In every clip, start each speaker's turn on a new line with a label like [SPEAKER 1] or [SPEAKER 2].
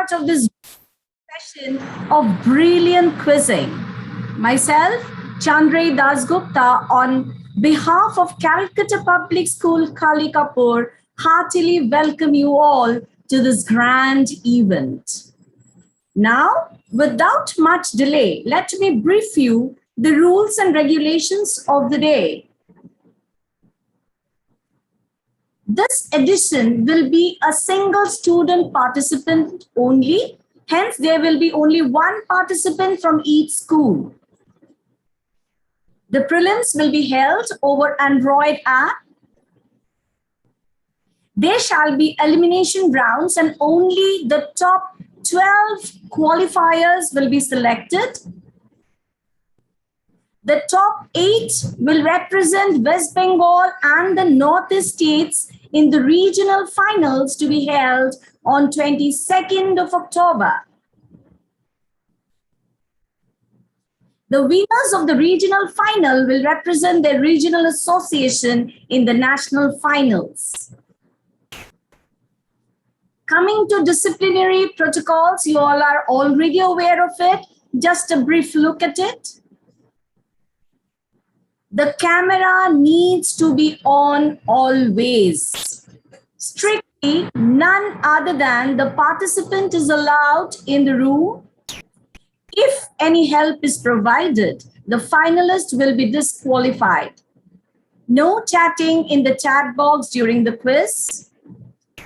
[SPEAKER 1] part of this session of brilliant quizzing. Myself, Chandray Dasgupta, on behalf of Calcutta Public School Kalikapur, heartily welcome you all to this grand event. Now, without much delay, let me brief you the rules and regulations of the day. This edition will be a single student participant only. Hence, there will be only one participant from each school. The prelims will be held over Android app. There shall be elimination rounds and only the top 12 qualifiers will be selected. The top 8 will represent West Bengal and the Northeast states in the regional finals to be held on 22nd of October. The winners of the regional final will represent their regional association in the national finals. Coming to disciplinary protocols, you all are already aware of it. Just a brief look at it. The camera needs to be on always. Strictly, none other than the participant is allowed in the room. If any help is provided, the finalist will be disqualified. No chatting in the chat box during the quiz.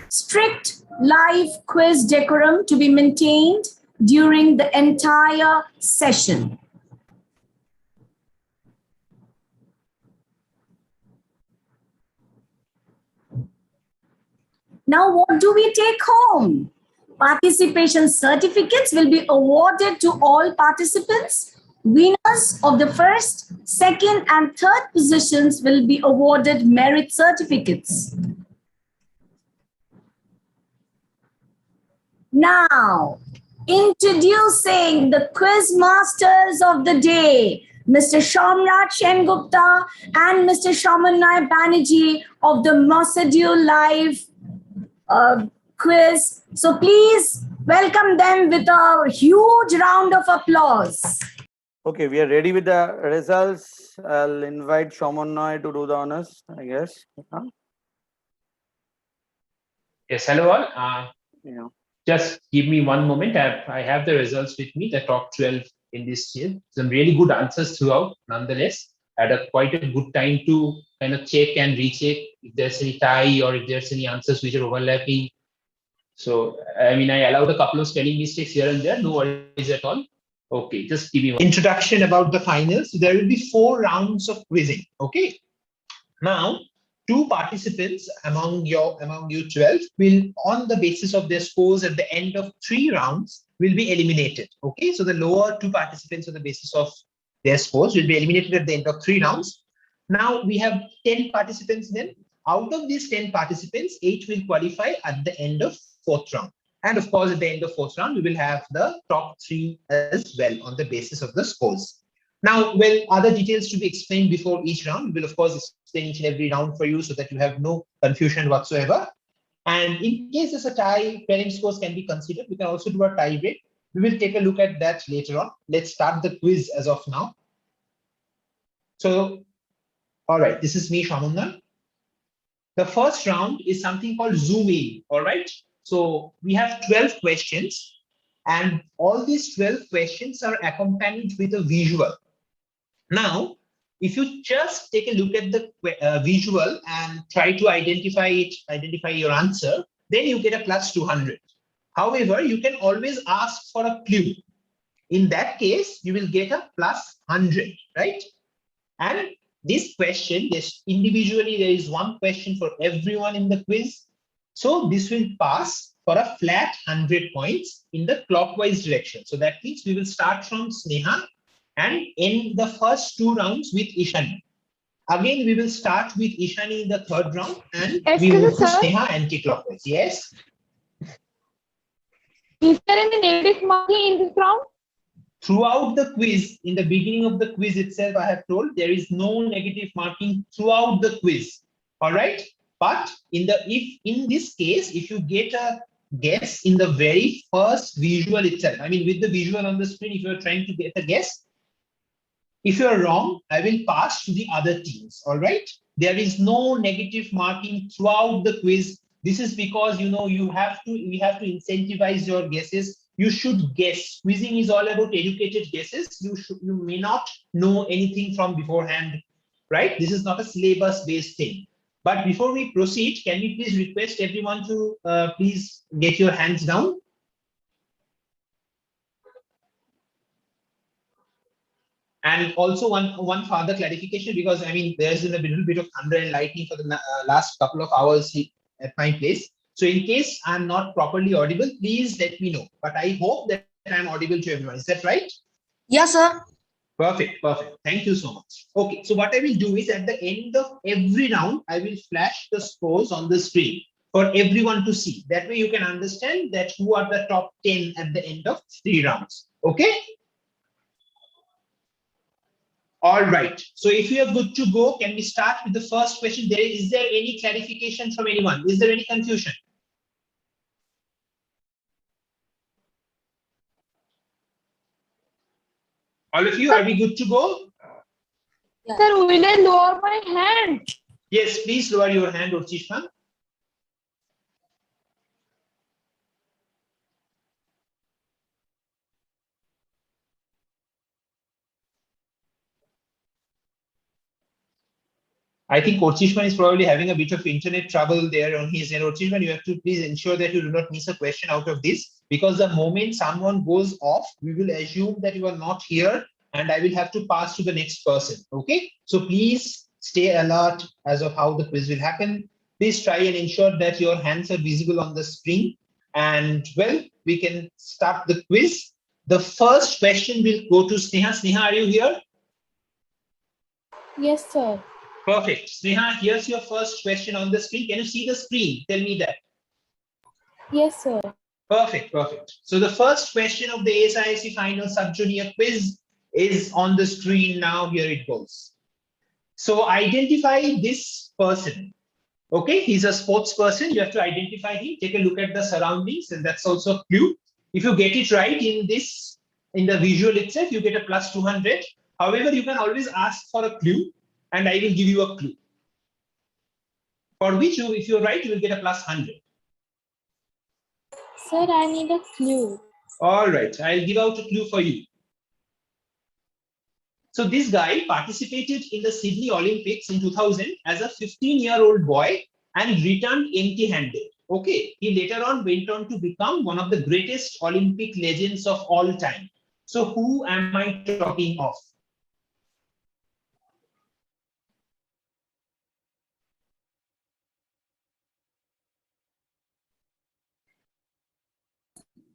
[SPEAKER 1] Strict live quiz decorum to be maintained during the entire session. Now, what do we take home? Participation certificates will be awarded to all participants. Winners of the first, second, and third positions will be awarded merit certificates. Now, introducing the quiz masters of the day, Mr. Shamrat Sengupta and Mr. Shamanai Banerjee of the Mosadule Live quiz. So please welcome them with a huge round of applause.
[SPEAKER 2] Okay, we are ready with the results. I'll invite Shamanai to do the honors, I guess.
[SPEAKER 3] Yes, hello all. Just give me one moment. I have the results with me, the top 12 in this year. Some really good answers throughout, nonetheless. I had quite a good time to kind of check and recheck if there's any tie or if there's any answers which are overlapping. So, I mean, I allowed a couple of spelling mistakes here and there. No worries at all. Okay, just give me one. Introduction about the finals. There will be 4 rounds of quizzing. Okay. Now, 2 participants among you 12 will, on the basis of their scores at the end of 3 rounds, will be eliminated. Okay, so the lower 2 participants on the basis of their scores will be eliminated at the end of 3 rounds. Now we have 10 participants then. Out of these 10 participants, 8 will qualify at the end of 4th round. And of course, at the end of 4th round, we will have the top 3 as well on the basis of the scores. Now, well, other details to be explained before each round. We will, of course, explain each and every round for you so that you have no confusion whatsoever. And in case there's a tie, prelim scores can be considered. We can also do a tie break. We will take a look at that later on. Let's start the quiz as of now. So, all right, this is me, Shamunna. The first round is something called Zoom in, all right? So we have 12 questions and all these 12 questions are accompanied with a visual. Now, if you just take a look at the visual and try to identify your answer, then you get a plus 200. However, you can always ask for a clue. In that case, you will get a plus 100, right? And this question, individually, there is one question for everyone in the quiz. So this will pass for a flat 100 points in the clockwise direction. So that means we will start from Sneha and end the first 2 rounds with Ishani. Again, we will start with Ishani in the 3rd round and we move to Sneha anti-clockwise. Yes?
[SPEAKER 4] Is there any negative marking in this round?
[SPEAKER 3] Throughout the quiz, in the beginning of the quiz itself, I have told there is no negative marking throughout the quiz. All right. But in this case, if you get a guess in the very first visual itself. I mean, with the visual on the screen, if you're trying to get a guess, if you're wrong, I will pass to the other teams. All right. There is no negative marking throughout the quiz. This is because, you know, we have to incentivize your guesses. You should guess. Quizzing is all about educated guesses. You may not know anything from beforehand, right? This is not a syllabus-based thing. But before we proceed, can we please request everyone to please get your hands down? And also one further clarification, because I mean, there's been a little bit of thunder and lightning for the last couple of hours at my place. So in case I'm not properly audible, please let me know. But I hope that I'm audible to everyone. Is that right?
[SPEAKER 1] Yes, sir.
[SPEAKER 3] Perfect, perfect. Thank you so much. Okay, so what I will do is at the end of every round, I will flash the scores on the screen for everyone to see. That way you can understand that who are the top 10 at the end of 3 rounds. Okay? All right. So if you are good to go, can we start with the first question? Is there any clarification from anyone? Is there any confusion? All of you, are we good to go?
[SPEAKER 4] Yeah. Sir, will I lower my hand?
[SPEAKER 3] Yes, please lower your hand, Urchishma. I think Urchishman is probably having a bit of internet trouble there on his end. Urchishman, you have to please ensure that you do not miss a question out of this, because the moment someone goes off, we will assume that you are not here and I will have to pass to the next person. Okay, so please stay alert as of how the quiz will happen. Please try and ensure that your hands are visible on the screen. And well, we can start the quiz. The first question will go to Sneha. Sneha, are you here?
[SPEAKER 4] Yes, sir.
[SPEAKER 3] Perfect. Sneha, here's your first question on the screen. Can you see the screen? Tell me that.
[SPEAKER 4] Yes, sir.
[SPEAKER 3] Perfect, perfect. So the first question of the ASIC Final Sub-Junior quiz is on the screen now. Here it goes. So identify this person. Okay, he's a sports person. You have to identify him. Take a look at the surroundings, and that's also a clue. If you get it right in the visual itself, you get a plus 200. However, you can always ask for a clue, and I will give you a clue. For which, if you're right, you will get a plus 100.
[SPEAKER 4] Sir, I need a clue.
[SPEAKER 3] All right, I'll give out a clue for you. So this guy participated in the Sydney Olympics in 2000 as a 15-year-old boy and returned empty-handed. Okay, he later on went on to become one of the greatest Olympic legends of all time. So who am I talking of?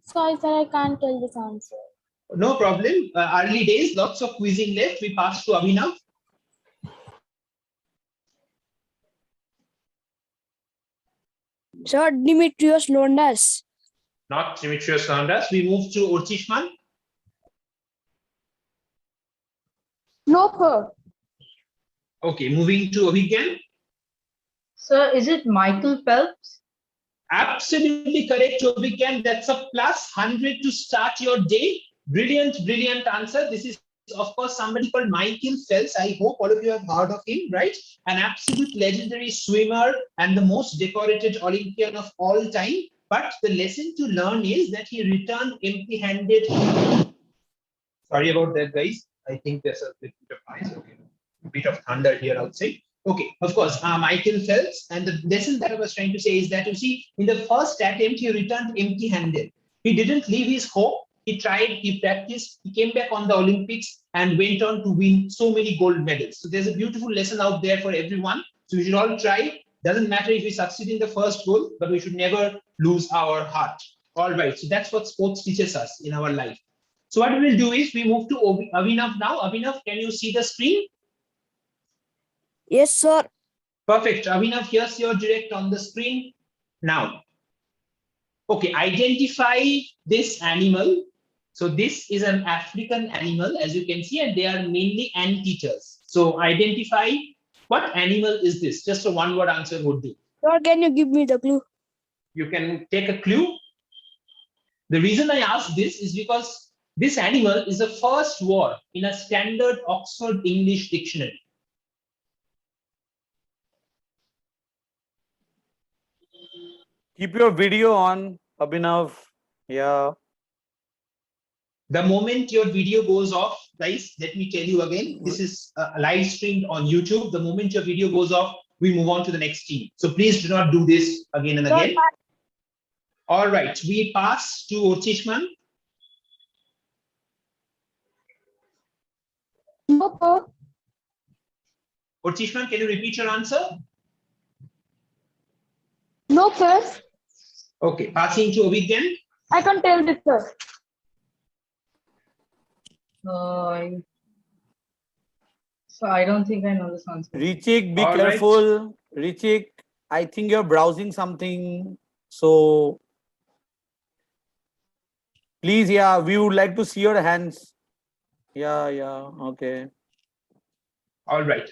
[SPEAKER 4] Sorry, sir, I can't tell this answer.
[SPEAKER 3] No problem. Early days, lots of quizzing left. We pass to Abhinav.
[SPEAKER 5] Sir, Dimitrios Londas.
[SPEAKER 3] Not Dimitrios Londas. We move to Urchishman.
[SPEAKER 4] No, sir.
[SPEAKER 3] Okay, moving to Abhigyan.
[SPEAKER 6] Sir, is it Michael Phelps?
[SPEAKER 3] Absolutely correct, Abhigyan. That's a plus 100 to start your day. Brilliant, brilliant answer. This is, of course, somebody called Michael Phelps. I hope all of you have heard of him, right? An absolute legendary swimmer and the most decorated Olympian of all time. But the lesson to learn is that he returned empty-handed. Sorry about that, guys. I think there's a bit of noise. Okay, a bit of thunder here outside. Okay, of course, Michael Phelps. And the lesson that I was trying to say is that, you see, in the first attempt, he returned empty-handed. He didn't leave his hope. He tried, he practiced, he came back on the Olympics and went on to win so many gold medals. So there's a beautiful lesson out there for everyone. So we should all try. Doesn't matter if we succeed in the first goal, but we should never lose our heart. All right, so that's what sports teaches us in our life. So what we will do is we move to Abhinav now. Abhinav, can you see the screen?
[SPEAKER 5] Yes, sir.
[SPEAKER 3] Perfect. Abhinav, here's your direct on the screen now. Okay, identify this animal. So this is an African animal, as you can see, and they are mainly anteaters. So identify what animal is this? Just a one-word answer would do.
[SPEAKER 5] Sir, can you give me the clue?
[SPEAKER 3] You can take a clue. The reason I ask this is because this animal is the first word in a standard Oxford English dictionary.
[SPEAKER 2] Keep your video on, Abhinav. Yeah.
[SPEAKER 3] The moment your video goes off, guys, let me tell you again, this is live streamed on YouTube. The moment your video goes off, we move on to the next team. So please do not do this again and again. All right, we pass to Orchishman.
[SPEAKER 4] No, sir.
[SPEAKER 3] Orchishman, can you repeat your answer?
[SPEAKER 4] No, sir.
[SPEAKER 3] Okay, passing to Abhigyan.
[SPEAKER 4] I can't tell this, sir.
[SPEAKER 6] So I don't think I know this answer.
[SPEAKER 2] Richik, be
[SPEAKER 3] All right.
[SPEAKER 2] careful. Richik, I think you're browsing something. So please, yeah, we would like to see your hands. Yeah, okay.
[SPEAKER 3] All right.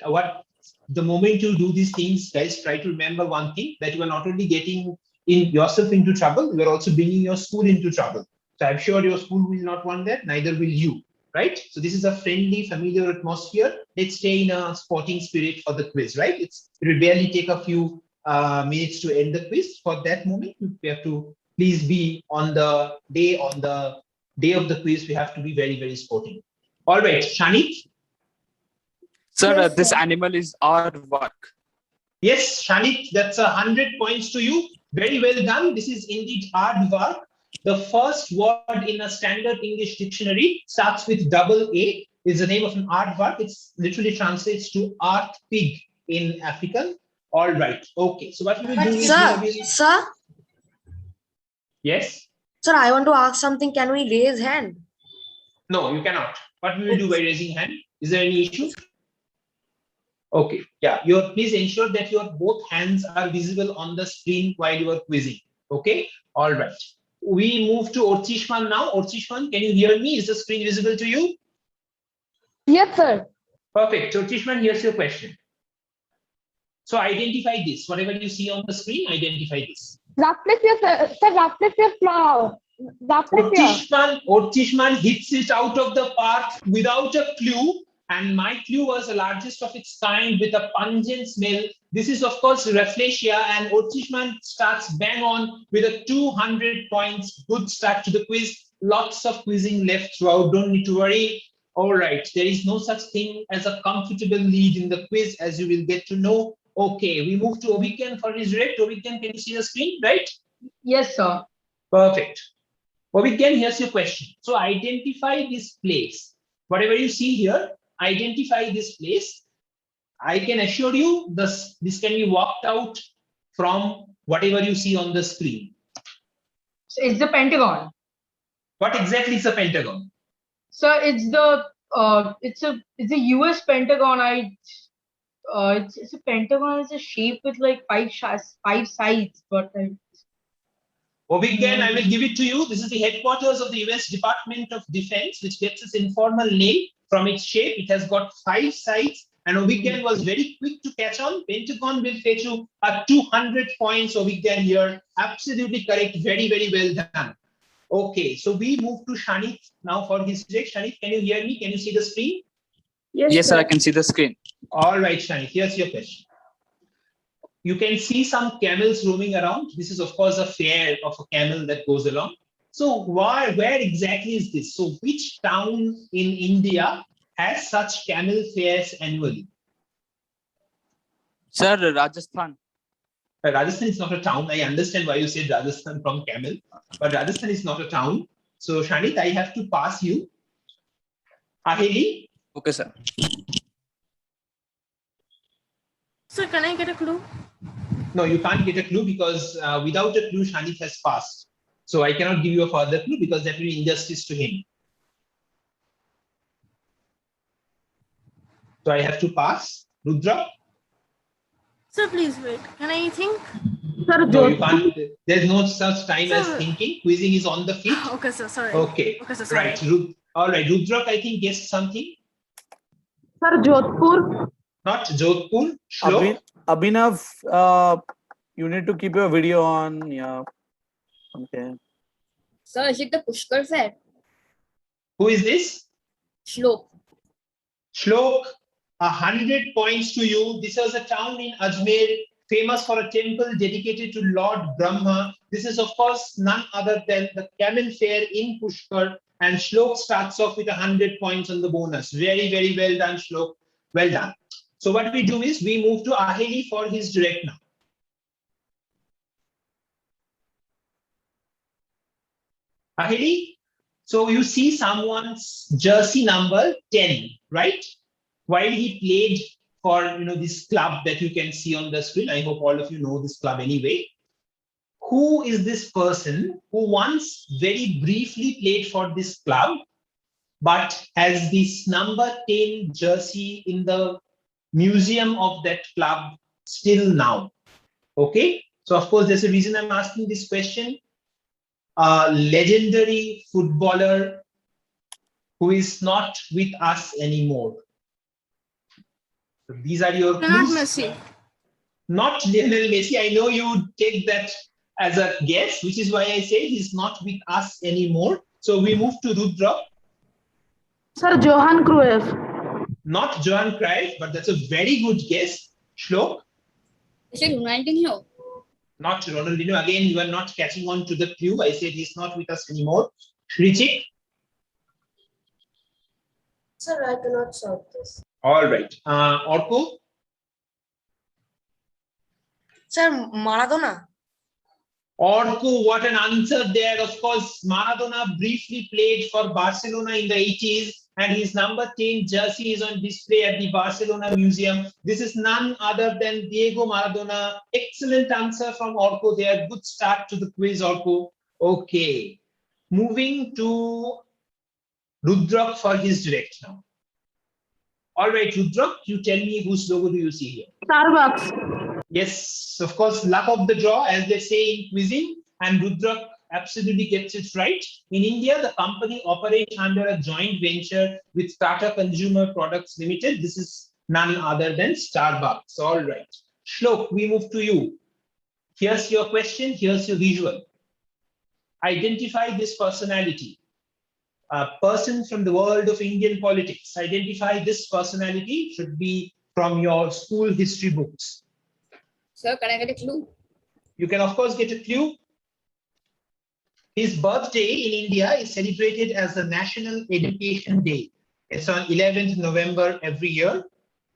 [SPEAKER 3] The moment you do these things, guys, try to remember one thing, that you are not only getting yourself into trouble, you are also bringing your school into trouble. So I'm sure your school will not want that, neither will you, right? So this is a friendly, familiar atmosphere. Let's stay in a sporting spirit for the quiz, right? It will barely take a few minutes to end the quiz. For that moment, we have to please be on the day of the quiz. We have to be very, very sporting. All right, Shanit.
[SPEAKER 7] Sir,
[SPEAKER 4] Yes,
[SPEAKER 7] this
[SPEAKER 4] sir.
[SPEAKER 7] animal is aardvark.
[SPEAKER 3] Yes, Shanit, that's 100 points to you. Very well done. This is indeed aardvark. The first word in a standard English dictionary starts with double A, is the name of an aardvark. It literally translates to earth pig in African. All right. Okay. So what we will do is
[SPEAKER 8] Sir,
[SPEAKER 3] yes.
[SPEAKER 8] sir, I want to ask something. Can we raise hand?
[SPEAKER 3] No, you cannot. What we will do by raising hand? Is there any issue? Okay. Yeah. Please ensure that your both hands are visible on the screen while you are quizzing. Okay. All right. We move to Orchishman now. Orchishman, can you hear me? Is the screen visible to you?
[SPEAKER 4] Yes, sir.
[SPEAKER 3] Perfect. Orchishman, here's your question. So identify this. Whatever you see on the screen, identify this.
[SPEAKER 4] Rafflesia, sir. Rafflesia flower. Rafflesia.
[SPEAKER 3] Orchishman hits it out of the park without a clue. And my clue was the largest of its kind with a pungent smell. This is, of course, Rafflesia, and Orchishman starts bang on with a 200 points. Good start to the quiz. Lots of quizzing left throughout. Don't need to worry. All right. There is no such thing as a comfortable lead in the quiz, as you will get to know. Okay. We move to Obhigyan for his direct. Obhigyan, can you see the screen, right?
[SPEAKER 6] Yes, sir.
[SPEAKER 3] Perfect. Obhigyan, here's your question. So identify this place. Whatever you see here, identify this place. I can assure you this can be worked out from whatever you see on the screen.
[SPEAKER 6] So it's the Pentagon.
[SPEAKER 3] What exactly is a Pentagon?
[SPEAKER 6] So it's a US Pentagon. It's a Pentagon. It's a shape with like five sides, but
[SPEAKER 3] Obhigyan, I will give it to you. This is the headquarters of the US Department of Defense, which gets its informal name from its shape. It has got 5 sides, and Obhigyan was very quick to catch on. Pentagon will fetch you a 200 points, Obhigyan here. Absolutely correct. Very, very well done. Okay, so we move to Shanit now for his check. Shanit, can you hear me? Can you see the screen?
[SPEAKER 7] Yes, sir, I can see the screen.
[SPEAKER 3] All right, Shanit, here's your question. You can see some camels roaming around. This is, of course, a fair of a camel that goes along. So where exactly is this? So which town in India has such camel fairs annually?
[SPEAKER 7] Sir, Rajasthan.
[SPEAKER 3] Rajasthan is not a town. I understand why you said Rajasthan from camel, but Rajasthan is not a town. So Shanit, I have to pass you. Aheli?
[SPEAKER 7] Okay, sir.
[SPEAKER 9] Sir, can I get a clue?
[SPEAKER 3] No, you can't get a clue because without a clue, Shanit has passed. So I cannot give you a further clue because that will be injustice to him. So I have to pass. Rudra?
[SPEAKER 9] Sir, please wait. Can I think?
[SPEAKER 4] Sir,
[SPEAKER 3] No, you can't. There's no such time as
[SPEAKER 9] Sir.
[SPEAKER 3] thinking. Quizzing is on the feet.
[SPEAKER 9] Okay, sir. Sorry.
[SPEAKER 3] Okay.
[SPEAKER 9] Okay, sir. Sorry.
[SPEAKER 3] Right. All right. Rudra, I think guessed something.
[SPEAKER 4] Sir, Jodhpur.
[SPEAKER 3] Not Jodhpur. Shlok.
[SPEAKER 2] Abhinav, you need to keep your video on. Yeah. Okay.
[SPEAKER 4] Sir, is it the Pushkar fair?
[SPEAKER 3] Who is this?
[SPEAKER 4] Shlok.
[SPEAKER 3] Shlok, 100 points to you. This was a town in Ajmer, famous for a temple dedicated to Lord Brahma. This is, of course, none other than the Camel Fair in Pushkar. And Shlok starts off with 100 points on the bonus. Very, very well done, Shlok. Well done. So what we do is we move to Aheli for his direct now. Aheli, so you see someone's jersey number 10, right? While he played for this club that you can see on the screen. I hope all of you know this club anyway. Who is this person who once very briefly played for this club, but has this number 10 jersey in the museum of that club still now? Okay, so of course there's a reason I'm asking this question. A legendary footballer who is not with us anymore. So these are your
[SPEAKER 9] Not
[SPEAKER 3] clues.
[SPEAKER 9] Messi.
[SPEAKER 3] Not Lionel Messi. I know you would take that as a guess, which is why I say he's not with us anymore. So we move to Rudra.
[SPEAKER 6] Sir, Johan Cruyff.
[SPEAKER 3] Not Johan Cruyff, but that's a very good guess. Shlok.
[SPEAKER 4] Is it Ronaldinho?
[SPEAKER 3] Not Ronaldinho. Again, you are not catching on to the clue. I said he's not with us anymore. Richie.
[SPEAKER 8] Sir, I cannot solve this.
[SPEAKER 3] All right. Orko.
[SPEAKER 8] Sir, Maradona.
[SPEAKER 3] Orko, what an answer there. Of course, Maradona briefly played for Barcelona in the 80s, and his number 10 jersey is on display at the Barcelona Museum. This is none other than Diego Maradona. Excellent answer from Orko there. Good start to the quiz, Orko. Okay. Moving to Rudrak for his direct now. All right, Rudrak, you tell me whose logo do you see here?
[SPEAKER 6] Starbucks.
[SPEAKER 3] Yes, of course, luck of the draw, as they say in quizzing, and Rudrak absolutely gets it right. In India, the company operates under a joint venture with Tata Consumer Products Limited. This is none other than Starbucks. All right. Shlok, we move to you. Here's your question. Here's your visual. Identify this personality. A person from the world of Indian politics. Identify this personality. Should be from your school history books.
[SPEAKER 4] Sir, can I get a clue?
[SPEAKER 3] You can, of course, get a clue. His birthday in India is celebrated as the National Education Day. It's on 11th November every year.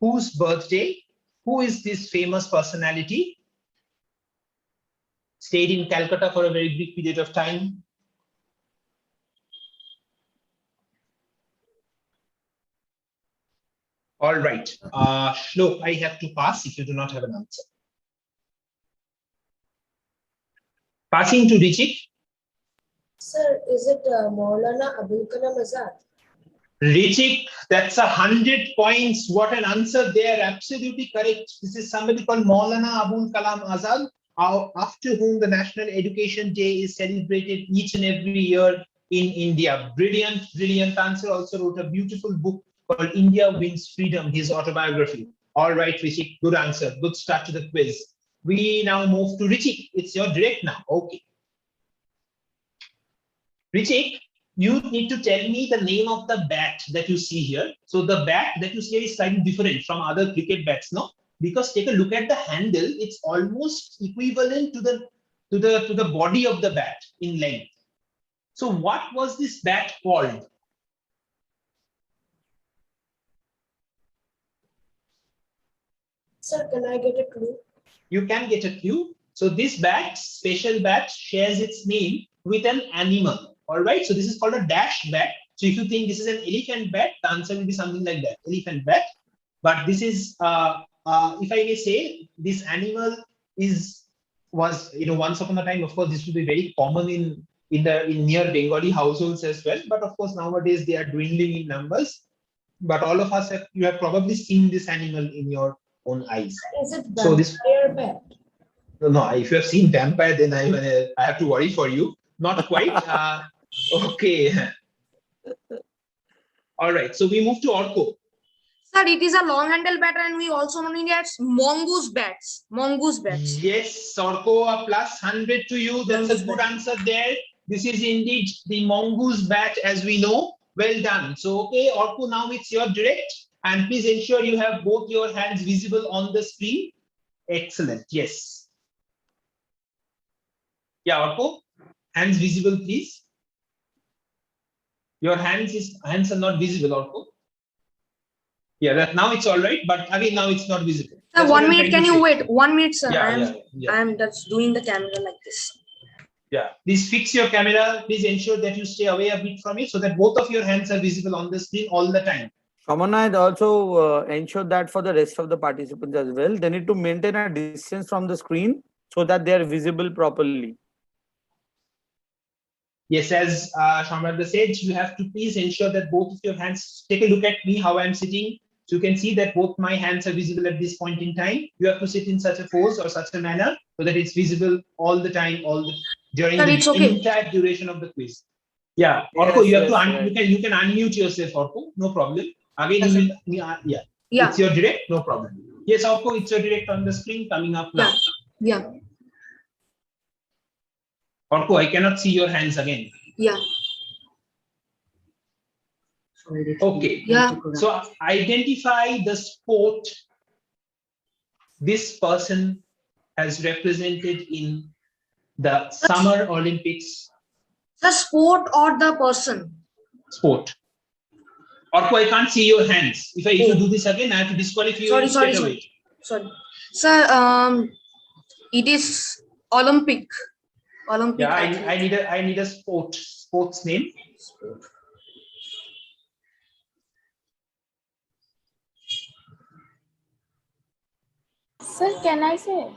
[SPEAKER 3] Whose birthday? Who is this famous personality? Stayed in Calcutta for a very brief period of time. All right. Shlok, I have to pass if you do not have an answer. Passing to Richik.
[SPEAKER 8] Sir, is it Maulana Abul Kalam Azad?
[SPEAKER 3] Richik, that's 100 points. What an answer there. Absolutely correct. This is somebody called Maulana Abul Kalam Azad, after whom the National Education Day is celebrated each and every year in India. Brilliant, brilliant answer. Also wrote a beautiful book called India Wins Freedom, his autobiography. All right, Richik, good answer. Good start to the quiz. We now move to Richik. It's your direct now. Okay. Richik, you need to tell me the name of the bat that you see here. So the bat that you see here is slightly different from other cricket bats, no? Because take a look at the handle. It's almost equivalent to the body of the bat in length. So what was this bat called?
[SPEAKER 8] Sir, can I get a clue?
[SPEAKER 3] You can get a clue. So this bat, special bat, shares its name with an animal. All right. So this is called a dash bat. So if you think this is an elephant bat, the answer will be something like that, elephant bat. But this is, if I may say, this animal was once upon a time. Of course, this would be very common in near Bengali households as well. But of course, nowadays they are dwindling in numbers. But all of us you have probably seen this animal in your own eyes.
[SPEAKER 8] Is it vampire bat?
[SPEAKER 3] No, if you have seen vampire, then I have to worry for you. Not quite. Okay. All right. So we move to Orko.
[SPEAKER 8] Sir, it is a long-handle bat, and we also know it as mongoose bats. Mongoose bats.
[SPEAKER 3] Yes, Orko, a plus 100 to you. That's a good answer there. This is indeed the mongoose bat as we know. Well done. So, okay, Orko, now it's your direct. And please ensure you have both your hands visible on the screen. Excellent. Yes. Yeah, Orko, hands visible, please. Your hands are not visible, Orko. Yeah, that now it's all right, but again now it's not visible.
[SPEAKER 8] Sir,
[SPEAKER 3] That's what
[SPEAKER 8] 1
[SPEAKER 3] I'm
[SPEAKER 8] minute.
[SPEAKER 3] trying
[SPEAKER 8] Can
[SPEAKER 3] to
[SPEAKER 8] you
[SPEAKER 3] say.
[SPEAKER 8] wait? 1 minute, sir.
[SPEAKER 3] Yeah.
[SPEAKER 8] I am just doing the camera like this.
[SPEAKER 3] Yeah, please fix your camera. Please ensure that you stay away a bit from it so that both of your hands are visible on the screen all the time.
[SPEAKER 2] Shamanai, also ensure that for the rest of the participants as well, they need to maintain a distance from the screen so that they are visible properly.
[SPEAKER 3] Yes, as Shamradha said, you have to please ensure that both of your hands, take a look at me, how I'm sitting. So you can see that both my hands are visible at this point in time. You have to sit in such a pose or such a manner so that it's visible all the time, during
[SPEAKER 8] Sir,
[SPEAKER 3] the
[SPEAKER 8] it's okay.
[SPEAKER 3] entire duration of the quiz. Yeah, Orko, you have to you can unmute yourself, Orko, no problem. Again,
[SPEAKER 8] Yes,
[SPEAKER 3] you will, yeah. It's your direct, no problem. Yes, Orko, it's your direct on the screen coming up now.
[SPEAKER 8] Yeah.
[SPEAKER 3] Orko, I cannot see your hands again.
[SPEAKER 8] Yeah.
[SPEAKER 3] Okay.
[SPEAKER 8] Yeah.
[SPEAKER 3] So identify the sport this person has represented in the Summer Olympics.
[SPEAKER 8] The sport or the person?
[SPEAKER 3] Sport. Orko, I can't see your hands. If you do this again, I have to disqualify you straight away.
[SPEAKER 8] Sorry. Sir, it is Olympic.
[SPEAKER 3] Yeah, I need a sports name.
[SPEAKER 8] Sport.
[SPEAKER 4] Sir, can I say?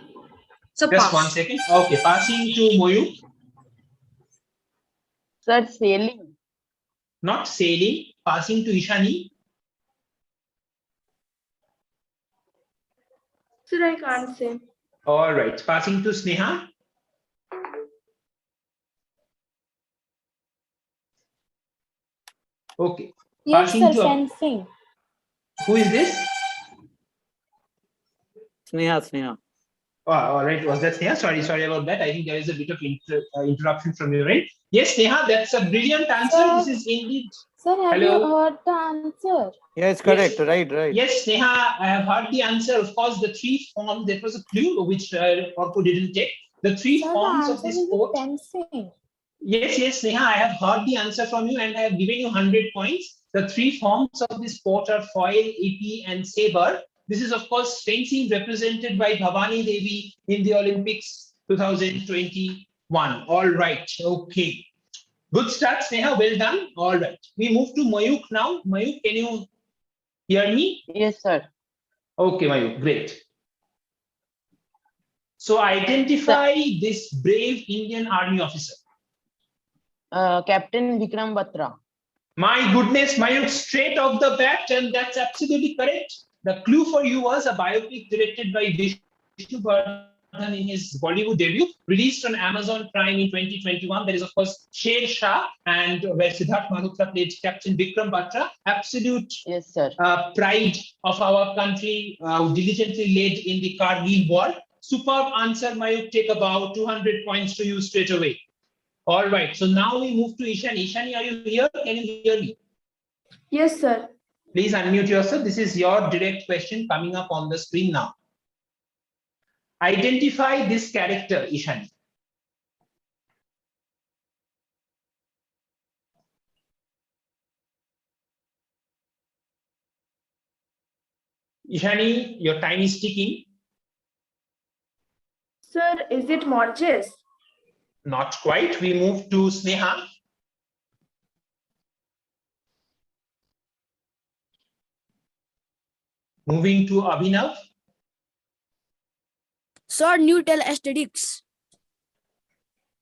[SPEAKER 8] So
[SPEAKER 3] Just
[SPEAKER 8] pass.
[SPEAKER 3] 1 second. Okay, passing to Moyuk.
[SPEAKER 4] Sir, sailing.
[SPEAKER 3] Not sailing. Passing to Ishani.
[SPEAKER 9] Sir, I can't say.
[SPEAKER 3] All right. Passing to Sneha. Okay.
[SPEAKER 4] Yes,
[SPEAKER 3] Passing
[SPEAKER 4] sir,
[SPEAKER 3] to
[SPEAKER 4] fencing.
[SPEAKER 3] who is this?
[SPEAKER 2] Sneha.
[SPEAKER 3] Oh, all right. Was that Sneha? Sorry about that. I think there is a bit of interruption from your end. Yes, Sneha, that's a brilliant answer.
[SPEAKER 4] Sir.
[SPEAKER 3] This is indeed.
[SPEAKER 4] Sir, have
[SPEAKER 3] Hello?
[SPEAKER 4] you heard the answer?
[SPEAKER 2] Yes, correct.
[SPEAKER 3] Yes.
[SPEAKER 2] Right.
[SPEAKER 3] Yes, Sneha, I have heard the answer. Of course, the three forms, that was a clue which Orko didn't take. The three
[SPEAKER 4] Sir,
[SPEAKER 3] forms
[SPEAKER 4] the
[SPEAKER 3] of
[SPEAKER 4] answer
[SPEAKER 3] this
[SPEAKER 4] is
[SPEAKER 3] sport.
[SPEAKER 4] fencing.
[SPEAKER 3] Yes, Sneha, I have heard the answer from you and I have given you 100 points. The three forms of this sport are foil, épée, and saber. This is, of course, fencing represented by Bhavani Devi in the Olympics 2021. All right. Okay. Good start, Sneha. Well done. All right. We move to Mayuk now. Mayuk, can you hear me?
[SPEAKER 4] Yes, sir.
[SPEAKER 3] Okay, Mayuk. Great. So identify this brave Indian Army officer.
[SPEAKER 4] Captain Vikram Batra.
[SPEAKER 3] My goodness, Mayuk, straight off the bat, and that's absolutely correct. The clue for you was a biopic directed by Vishnu Vardhan in his Bollywood debut, released on Amazon Prime in 2021. There is, of course, Sher Shah, and where Siddharth Malhotra played Captain Vikram Batra. Absolute
[SPEAKER 4] Yes, sir.
[SPEAKER 3] pride of our country, diligently led in the Kargil war. Superb answer, Mayuk. Take about 200 points to you straight away. All right. So now we move to Ishani. Ishani, are you here? Can you hear me?
[SPEAKER 9] Yes, sir.
[SPEAKER 3] Please unmute yourself. This is your direct question coming up on the screen now. Identify this character, Ishani. Ishani, your time is ticking.
[SPEAKER 9] Sir, is it Morges?
[SPEAKER 3] Not quite. We move to Sneha. Moving to Abhinav.
[SPEAKER 5] Sir, Newtel Asterix.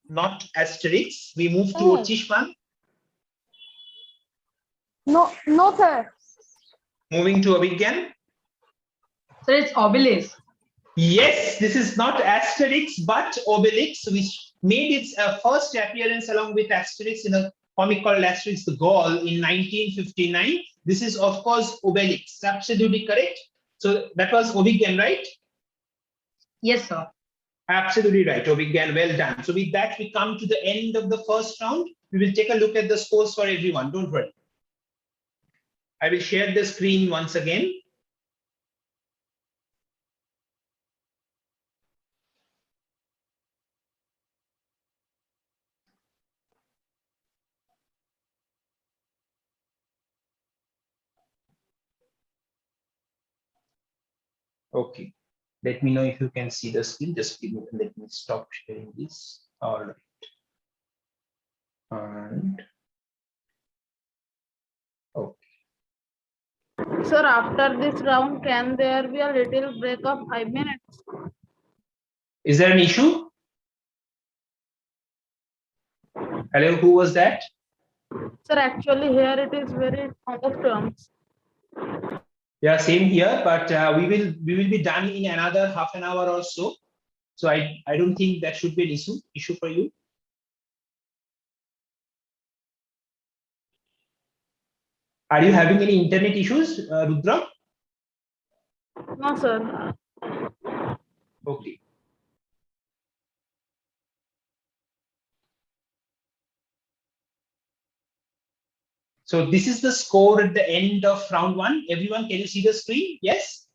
[SPEAKER 3] Not Asterix. We move to
[SPEAKER 4] Oh.
[SPEAKER 3] Chishman.
[SPEAKER 4] No, sir.
[SPEAKER 3] Moving to Abhigyan.
[SPEAKER 6] So it's Obelisk.
[SPEAKER 3] Yes, this is not Asterix, but Obelix, which made its first appearance along with Asterix in a comic called Asterix the Gaul in 1959. This is, of course, Obelix. Absolutely correct. So that was Obhigyan, right?
[SPEAKER 6] Yes, sir.
[SPEAKER 3] Absolutely right, Obigyan. Well done. So with that, we come to the end of the first round. We will take a look at the scores for everyone. Don't worry. I will share the screen once again. Okay. Let me know if you can see the screen. Just give me, let me stop sharing this. All right. And okay.
[SPEAKER 4] Sir, after this round, can there be a little break of 5 minutes?
[SPEAKER 3] Is there an issue? Hello, who was that?
[SPEAKER 4] Sir, actually here it is very out of terms.
[SPEAKER 3] Yeah, same here, but we will be done in another half an hour or so. So I don't think that should be an issue for you. Are you having any internet issues, Rudra?
[SPEAKER 4] No, sir.
[SPEAKER 3] Okay. So this is the score at the end of round one. Everyone, can you see the screen? Yes?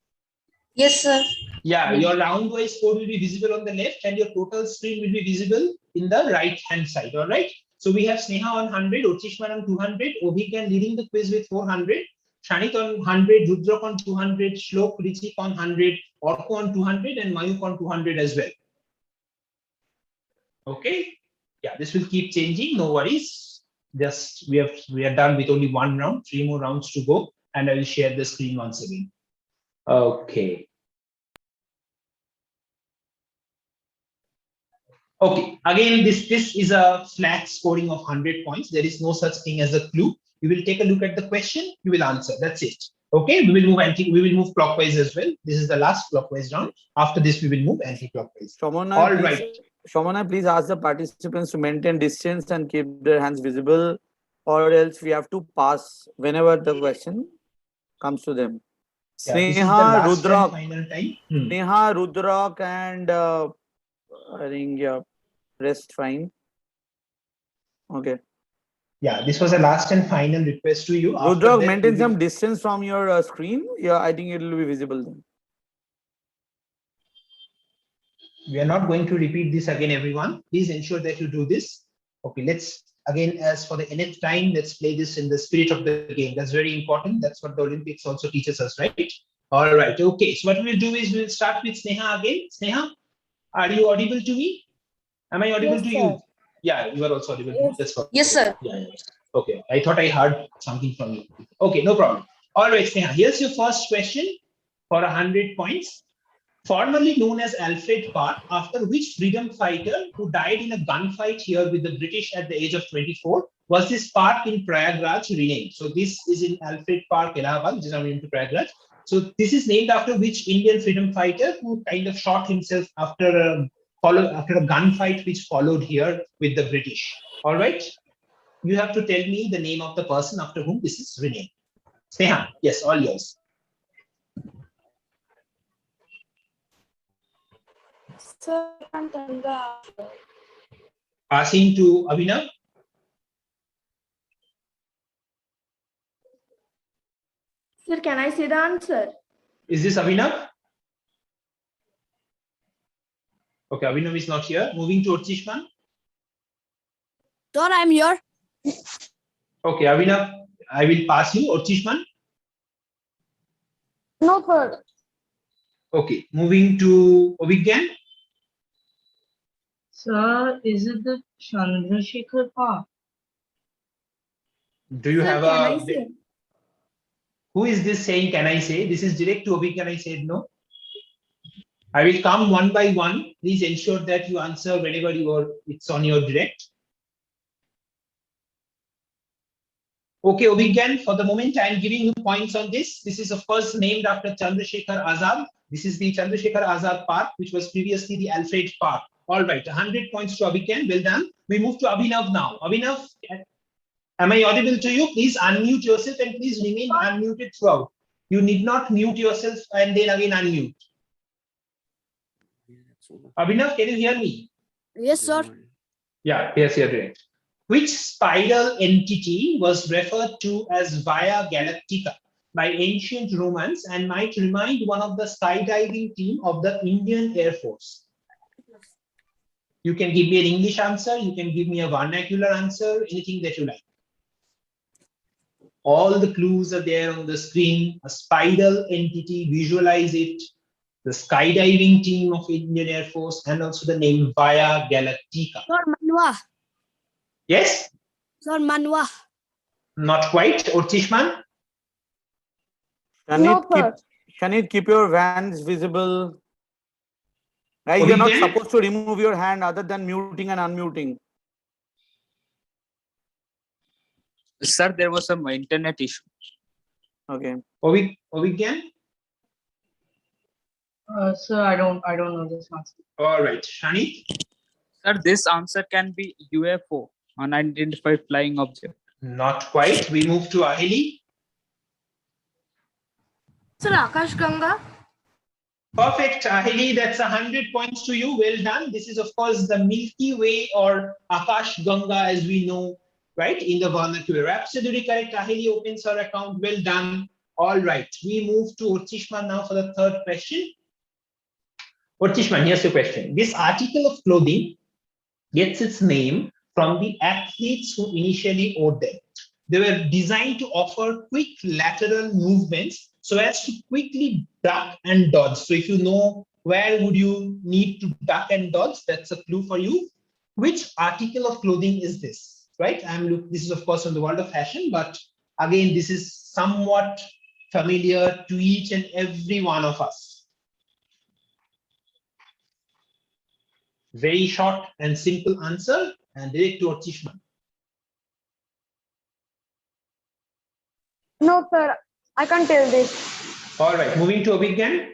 [SPEAKER 8] Yes, sir.
[SPEAKER 3] Yeah, your round-wise score will be visible on the left and your total screen will be visible in the right-hand side, all right? So we have Sneha on 100, Ochishman on 200, Obhigyan leading the quiz with 400, Shanit on 100, Rudrak on 200, Shlok, Ritik on 100, Orko on 200 and Mayuk on 200 as well. Okay? Yeah, this will keep changing, no worries. Just we are done with only one round, 3 more rounds to go, and I will share the screen once again. Okay. Okay, again, this is a flat scoring of 100 points. There is no such thing as a clue. You will take a look at the question, you will answer. That's it. Okay, we will move clockwise as well. This is the last clockwise round. After this, we will move anti-clockwise.
[SPEAKER 2] Shomana,
[SPEAKER 3] All
[SPEAKER 2] please,
[SPEAKER 3] right.
[SPEAKER 2] Shomana, please ask the participants to maintain distance and keep their hands visible, or else we have to pass whenever the question comes to them.
[SPEAKER 3] Yeah, this is the
[SPEAKER 2] Sneha,
[SPEAKER 3] last and
[SPEAKER 2] Rudrak,
[SPEAKER 3] final time.
[SPEAKER 2] Sneha, Rudrak, and I think yeah, rest fine. Okay.
[SPEAKER 3] Yeah, this was the last and final request to you. After
[SPEAKER 2] Rudrak,
[SPEAKER 3] that,
[SPEAKER 2] maintain
[SPEAKER 3] we will-
[SPEAKER 2] some distance from your screen. Yeah, I think it will be visible then.
[SPEAKER 3] We are not going to repeat this again, everyone. Please ensure that you do this. Okay, let's again, as for the nth time, let's play this in the spirit of the game. That's very important. That's what the Olympics also teaches us, right? All right. Okay. So what we'll do is we'll start with Sneha again. Sneha, are you audible to me? Am I audible to you? Yeah, you are also audible to me. That's fine.
[SPEAKER 8] Yes, sir.
[SPEAKER 3] Yeah. Okay. I thought I heard something from you. Okay, no problem. All right, Sneha. Here's your first question for 100 points. Formerly known as Alfred Park, after which freedom fighter who died in a gunfight here with the British at the age of 24 was this park in Prayagraj renamed? So this is in Alfred Park, Allahabad, which is now named to Prayagraj. So this is named after which Indian freedom fighter who kind of shot himself after a gunfight which followed here with the British. All right, you have to tell me the name of the person after whom this is renamed. Sneha, yes, all yours.
[SPEAKER 9] Sir, I can't tell the answer.
[SPEAKER 3] Passing to Abhinav.
[SPEAKER 9] Sir, can I see the answer?
[SPEAKER 3] Is this Abhinav? Okay, Abhinav is not here. Moving to Orchishman.
[SPEAKER 5] Sir, I'm here.
[SPEAKER 3] Okay, Abhinav, I will pass you. Orchishman.
[SPEAKER 4] No, sir.
[SPEAKER 3] Okay, moving to Obhigyan.
[SPEAKER 6] Sir, is it the Chandrasekhar Park?
[SPEAKER 3] Do you
[SPEAKER 9] Sir,
[SPEAKER 3] have
[SPEAKER 9] can I
[SPEAKER 3] a?
[SPEAKER 9] say?
[SPEAKER 3] Who is this saying? Can I say? This is direct to Obhigyan. I said no. I will come one by one. Please ensure that you answer whenever it's on your direct. Okay, Obhigyan, for the moment, I am giving you points on this. This is, of course, named after Chandrasekhar Azad. This is the Chandrasekhar Azad Park, which was previously the Alfred Park. All right, 100 points to Obhigyan. Well done. We move to Abhinav now. Abhinav, am I audible to you? Please unmute yourself and please remain unmuted throughout. You need not mute yourself and then again unmute. Abhinav, can you hear me?
[SPEAKER 5] Yes, sir.
[SPEAKER 3] Yeah, yes, you're right. Which spiral entity was referred to as Via Galactica by ancient Romans and might remind one of the skydiving team of the Indian Air Force? You can give me an English answer, you can give me a vernacular answer, anything that you like. All the clues are there on the screen. A spiral entity, visualize it. The skydiving team of Indian Air Force and also the name Via Galactica.
[SPEAKER 5] Sir, Manwa.
[SPEAKER 3] Yes?
[SPEAKER 5] Sir, Manwa.
[SPEAKER 3] Not quite. Ortishman?
[SPEAKER 2] Shanit, keep your hands visible. Guys, you're not supposed to remove your hand other than muting and unmuting.
[SPEAKER 7] Sir, there was some internet issue.
[SPEAKER 2] Okay.
[SPEAKER 3] Ovigyan?
[SPEAKER 6] Sir, I don't know this answer.
[SPEAKER 3] All right. Shani?
[SPEAKER 7] Sir, this answer can be UFO, unidentified flying object.
[SPEAKER 3] Not quite. We move to Ahili.
[SPEAKER 8] Sir, Akash Ganga.
[SPEAKER 3] Perfect, Ahili. That's 100 points to you. Well done. This is, of course, the Milky Way or Akash Ganga as we know, right, in the vernacular. Absolutely correct. Ahili opens her account. Well done. All right. We move to Ortishman now for the third question. Ortishman, here's your question. This article of clothing gets its name from the athletes who initially wore them. They were designed to offer quick lateral movements so as to quickly duck and dodge. So if you know where would you need to duck and dodge, that's a clue for you. Which article of clothing is this? Right? This is of course from the world of fashion, but again, this is somewhat familiar to each and every one of us. Very short and simple answer and direct to Ortishman.
[SPEAKER 9] No, sir. I can't tell this.
[SPEAKER 3] All right, moving to Abhigyan.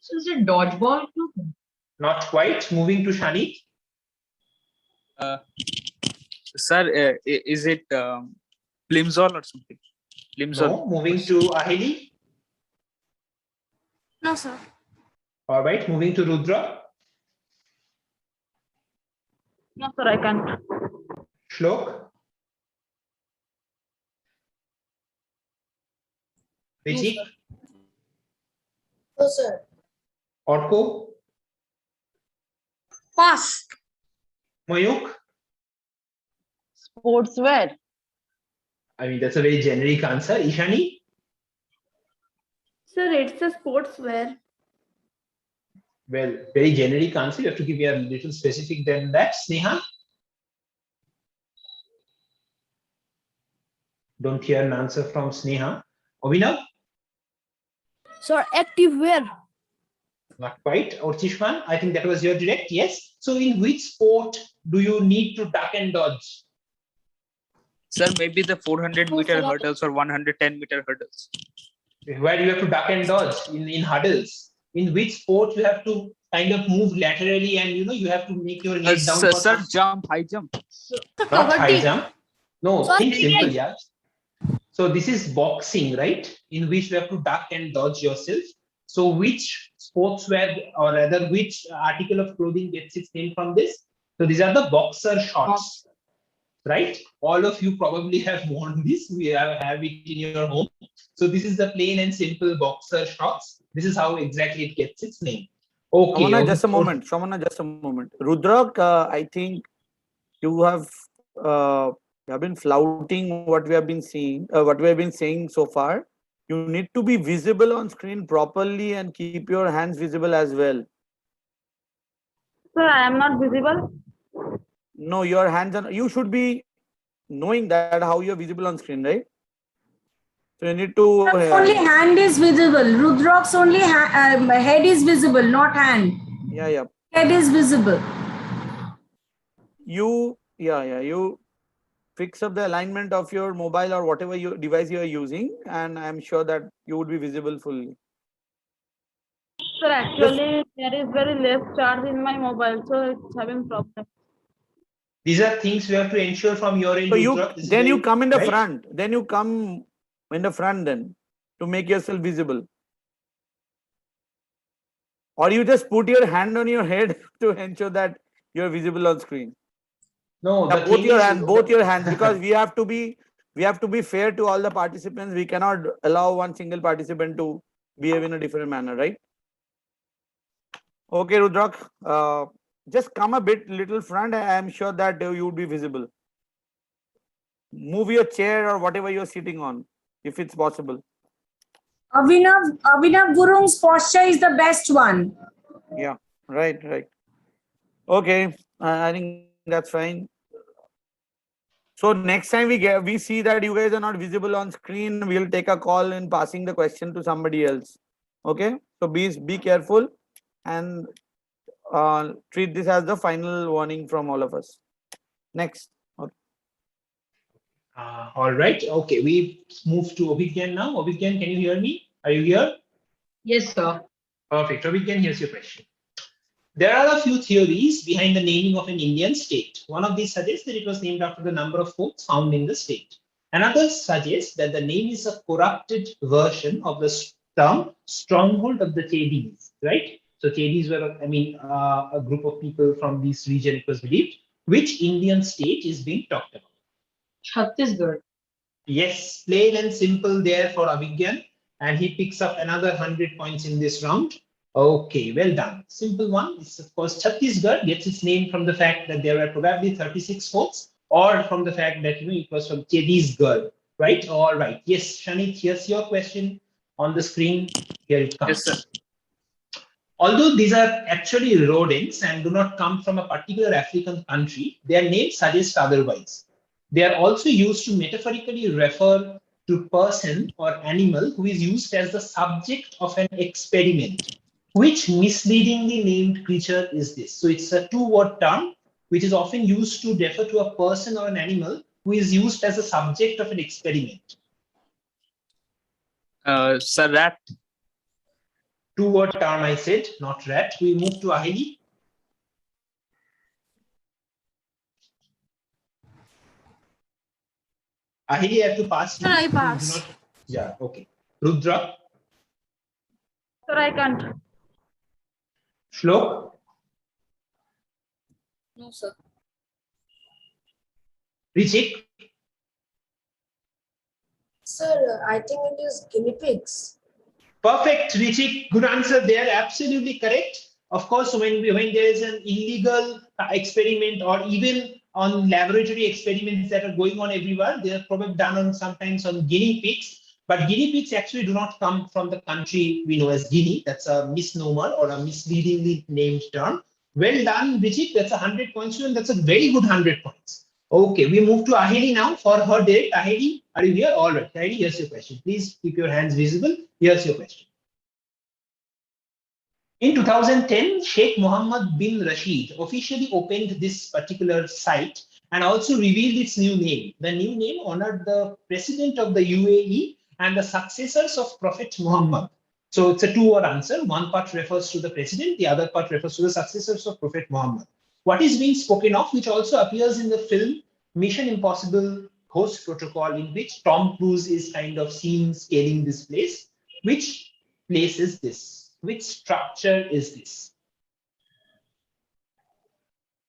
[SPEAKER 6] So is it dodgeball?
[SPEAKER 3] Not quite. Moving to Shani.
[SPEAKER 7] Sir, is it Plimsoll or something? Plimsoll.
[SPEAKER 3] No. Moving to Ahili.
[SPEAKER 8] No, sir.
[SPEAKER 3] All right, moving to Rudra.
[SPEAKER 4] No, sir, I can't.
[SPEAKER 3] Shlok. Vijik.
[SPEAKER 8] No, sir.
[SPEAKER 3] Orko.
[SPEAKER 8] Pass.
[SPEAKER 3] Mayuk.
[SPEAKER 4] Sportswear.
[SPEAKER 3] I mean, that's a very generic answer. Ishani.
[SPEAKER 9] Sir, it's a sportswear.
[SPEAKER 3] Well, very generic answer. You have to give me a little specific than that. Sneha. Don't hear an answer from Sneha. Abhinav.
[SPEAKER 5] Sir, active wear.
[SPEAKER 3] Not quite. Ortishman, I think that was your direct. Yes. So in which sport do you need to duck and dodge?
[SPEAKER 7] Sir, maybe the 400-meter hurdles or 110-meter hurdles.
[SPEAKER 3] Where do you have to duck and dodge? In hurdles. In which sport you have to kind of move laterally and you have to make your head down.
[SPEAKER 7] Sir, jump, high jump.
[SPEAKER 3] Not high jump. No,
[SPEAKER 5] Sorry,
[SPEAKER 3] think simple, yeah. So this is boxing, right? In which you have to duck and dodge yourself. So which sportswear or rather which article of clothing gets its name from this? So these are the boxer shorts, right? All of you probably have worn this. We have it in your home. So this is the plain and simple boxer shorts. This is how exactly it gets its name. Okay.
[SPEAKER 2] Shamana, just a moment. Shamana, just a moment. Rudrak, I think you have been flouting what we have been seeing, what we have been saying so far. You need to be visible on screen properly and keep your hands visible as well.
[SPEAKER 4] Sir, I am not visible.
[SPEAKER 2] No, your hands are. You should be knowing that how you are visible on screen, right? So you need to.
[SPEAKER 1] Only hand is visible. Rudrak's only head is visible, not hand.
[SPEAKER 2] Yeah.
[SPEAKER 1] Head is visible.
[SPEAKER 2] You fix up the alignment of your mobile or whatever your device you are using, and I'm sure that you would be visible fully.
[SPEAKER 4] Sir, actually, there is very less charge in my mobile, so it's having problem.
[SPEAKER 3] These are things you have to ensure from your end.
[SPEAKER 2] So you come in the
[SPEAKER 3] right?
[SPEAKER 2] front. Then you come in the front then to make yourself visible. Or you just put your hand on your head to ensure that you're visible on screen.
[SPEAKER 3] No,
[SPEAKER 2] Yeah,
[SPEAKER 3] the
[SPEAKER 2] both
[SPEAKER 3] thing
[SPEAKER 2] your
[SPEAKER 3] is-
[SPEAKER 2] hands, because we have to be fair to all the participants. We cannot allow one single participant to behave in a different manner, right? Okay, Rudrak, just come a little front. I am sure that you would be visible. Move your chair or whatever you're sitting on, if it's possible.
[SPEAKER 1] Avinav Gurung's posture is the best one.
[SPEAKER 2] Yeah, right. Okay, I think that's fine. So next time we see that you guys are not visible on screen, we'll take a call in passing the question to somebody else. Okay, so be careful and treat this as the final warning from all of us. Next. Okay.
[SPEAKER 3] All right. Okay, we move to Abhigyan now. Abhigyan, can you hear me? Are you here?
[SPEAKER 6] Yes, sir.
[SPEAKER 3] Perfect. Abhigyan, here's your question. There are a few theories behind the naming of an Indian state. One of these suggests that it was named after the number of forts found in the state. Another suggests that the name is a corrupted version of the term stronghold of the Chedis, right? So Chedis were, a group of people from this region, it was believed. Which Indian state is being talked about?
[SPEAKER 6] Chhattisgarh.
[SPEAKER 3] Yes, plain and simple there for Abhigyan. And he picks up another 100 points in this round. Okay, well done. Simple one. It's of course Chhattisgarh gets its name from the fact that there were probably 36 forts, or from the fact that it was from Chhattisgarh, right? All right. Yes, Shanit, here's your question on the screen. Here it comes.
[SPEAKER 7] Yes, sir.
[SPEAKER 3] Although these are actually rodents and do not come from a particular African country, their names suggest otherwise. They are also used to metaphorically refer to person or animal who is used as the subject of an experiment. Which misleadingly named creature is this? So it's a two-word term which is often used to refer to a person or an animal who is used as a subject of an experiment.
[SPEAKER 7] Sir, rat.
[SPEAKER 3] Two-word term, I said, not rat. We move to Ahili. Ahili, I have to pass.
[SPEAKER 8] Sir, I pass.
[SPEAKER 3] Yeah, okay. Rudra.
[SPEAKER 4] Sir, I can't.
[SPEAKER 3] Shlok.
[SPEAKER 9] No, sir.
[SPEAKER 3] Richik.
[SPEAKER 9] Sir, I think it is guinea pigs.
[SPEAKER 3] Perfect, Richik. Good answer there. Absolutely correct. Of course, when there is an illegal experiment, or even on laboratory experiments that are going on everywhere, they are probably done sometimes on guinea pigs. But guinea pigs actually do not come from the country we know as Guinea. That's a misnomer or a misleadingly named term. Well done, Richik. That's 100 points to you, and that's a very good 100 points. Okay, we move to Ahili now for her date. Ahili, are you here? All right, Ahili, here's your question. Please keep your hands visible. Here's your question. In 2010, Sheikh Mohammed bin Rashid officially opened this particular site and also revealed its new name. The new name honored the president of the UAE and the successors of Prophet Muhammad. So it's a two-word answer. One part refers to the president, the other part refers to the successors of Prophet Muhammad. What is being spoken of, which also appears in the film Mission Impossible Ghost Protocol, in which Tom Cruise is kind of seen scaling this place. Which place is this? Which structure is this?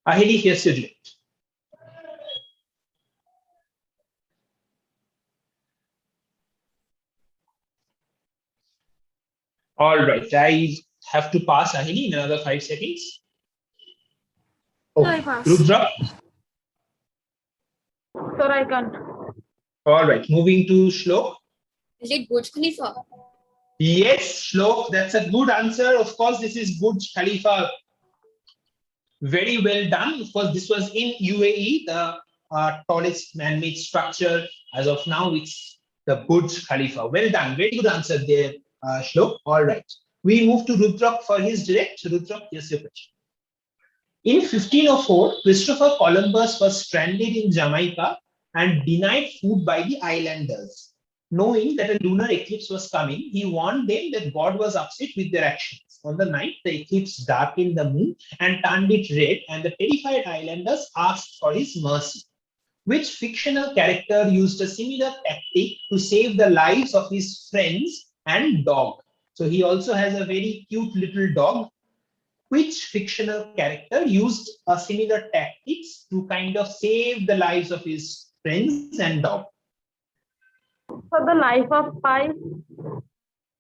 [SPEAKER 3] Ahili, here's your direct. All right, I have to pass Ahili in another 5 seconds.
[SPEAKER 8] Sir, I pass.
[SPEAKER 3] Rudra.
[SPEAKER 4] Sir, I can't.
[SPEAKER 3] All right, moving to Shlok.
[SPEAKER 9] Is it Burj Khalifa?
[SPEAKER 3] Yes, Shlok, that's a good answer. Of course, this is Burj Khalifa. Very well done. Of course, this was in UAE, the tallest man-made structure. As of now, it's the Burj Khalifa. Well done. Very good answer there, Shlok. All right. We move to Rudrak for his direct. Rudrak, here's your question. In 1504, Christopher Columbus was stranded in Jamaica and denied food by the islanders. Knowing that a lunar eclipse was coming, he warned them that God was upset with their actions. On the night, the eclipse darkened the moon and turned it red, and the terrified islanders asked for his mercy. Which fictional character used a similar tactic to save the lives of his friends and dog? So he also has a very cute little dog, which fictional character used a similar tactics to kind of save the lives of his friends and dog?
[SPEAKER 4] For the life of Pi.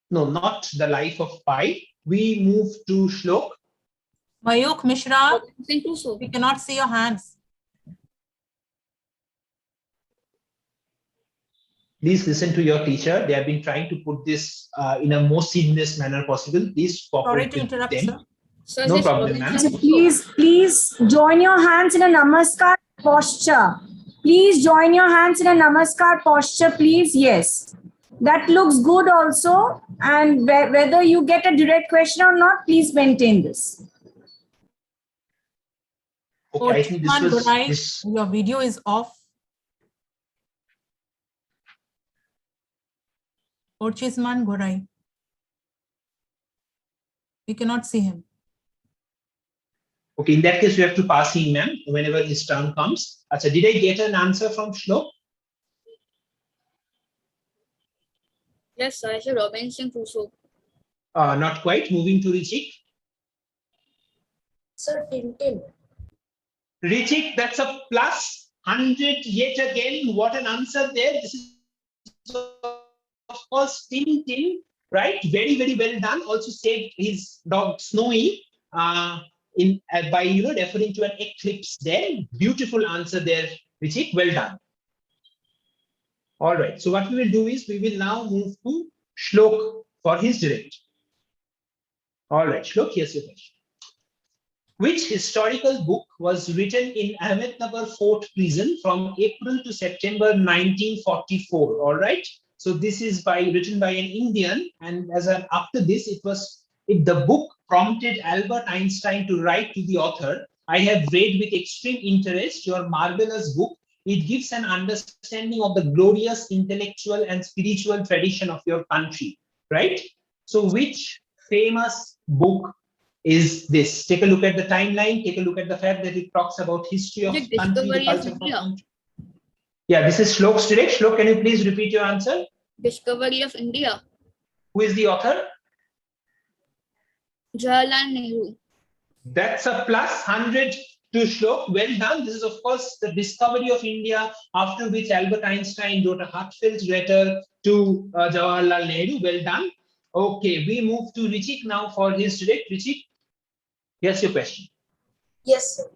[SPEAKER 3] No, not the life of Pi. We move to Shlok.
[SPEAKER 10] Mayuk Mishra,
[SPEAKER 9] Robinson Crusoe.
[SPEAKER 10] we cannot see your hands.
[SPEAKER 3] Please listen to your teacher. They have been trying to put this in a most seamless manner possible. Please
[SPEAKER 10] Sorry
[SPEAKER 3] cooperate
[SPEAKER 10] to
[SPEAKER 3] with
[SPEAKER 10] interrupt,
[SPEAKER 3] them.
[SPEAKER 10] sir.
[SPEAKER 9] Sir,
[SPEAKER 3] No
[SPEAKER 9] this
[SPEAKER 3] problem, ma'am.
[SPEAKER 9] Robinson
[SPEAKER 1] So please join your hands in a namaskar posture. Please join your hands in a namaskar posture, please. Yes. That looks good also. And whether you get a direct question or not, please maintain this.
[SPEAKER 3] Okay, I think this
[SPEAKER 10] Porchman
[SPEAKER 3] was
[SPEAKER 10] Gorai,
[SPEAKER 3] this.
[SPEAKER 10] your video is off. Porchisman Gorai. We cannot see him.
[SPEAKER 3] Okay, in that case, we have to pass him, ma'am, whenever his turn comes. Acha, did I get an answer from Shlok?
[SPEAKER 9] Yes, sir. I said Robinson Crusoe.
[SPEAKER 3] Not quite. Moving to Richik.
[SPEAKER 9] Sir, Tintin.
[SPEAKER 3] Richik, that's a plus 100 yet again. What an answer there. This is, of course, Tintin, right? Very, very well done. Also saved his dog Snowy by referring to an eclipse there. Beautiful answer there, Richik. Well done. All right. So what we will do is we will now move to Shlok for his direct. All right, Shlok, here's your question. Which historical book was written in Ahmednagar Fort prison from April to September 1944? All right. So this is written by an Indian, and after this, the book prompted Albert Einstein to write to the author, "I have read with extreme interest your marvelous book. It gives an understanding of the glorious intellectual and spiritual tradition of your country." Right? So which famous book is this? Take a look at the timeline. Take a look at the fact that it talks about history of country, the culture of country. Yeah, this is Shlok's direct. Shlok, can you please repeat your answer?
[SPEAKER 9] Discovery of India.
[SPEAKER 3] Who is the author?
[SPEAKER 9] Jawaharlal Nehru.
[SPEAKER 3] That's a plus 100 to Shlok. Well done. This is, of course, the discovery of India, after which Albert Einstein wrote a heartfelt letter to Jawaharlal Nehru. Well done. Okay, we move to Richik now for his direct. Richik, here's your question.
[SPEAKER 9] Yes, sir.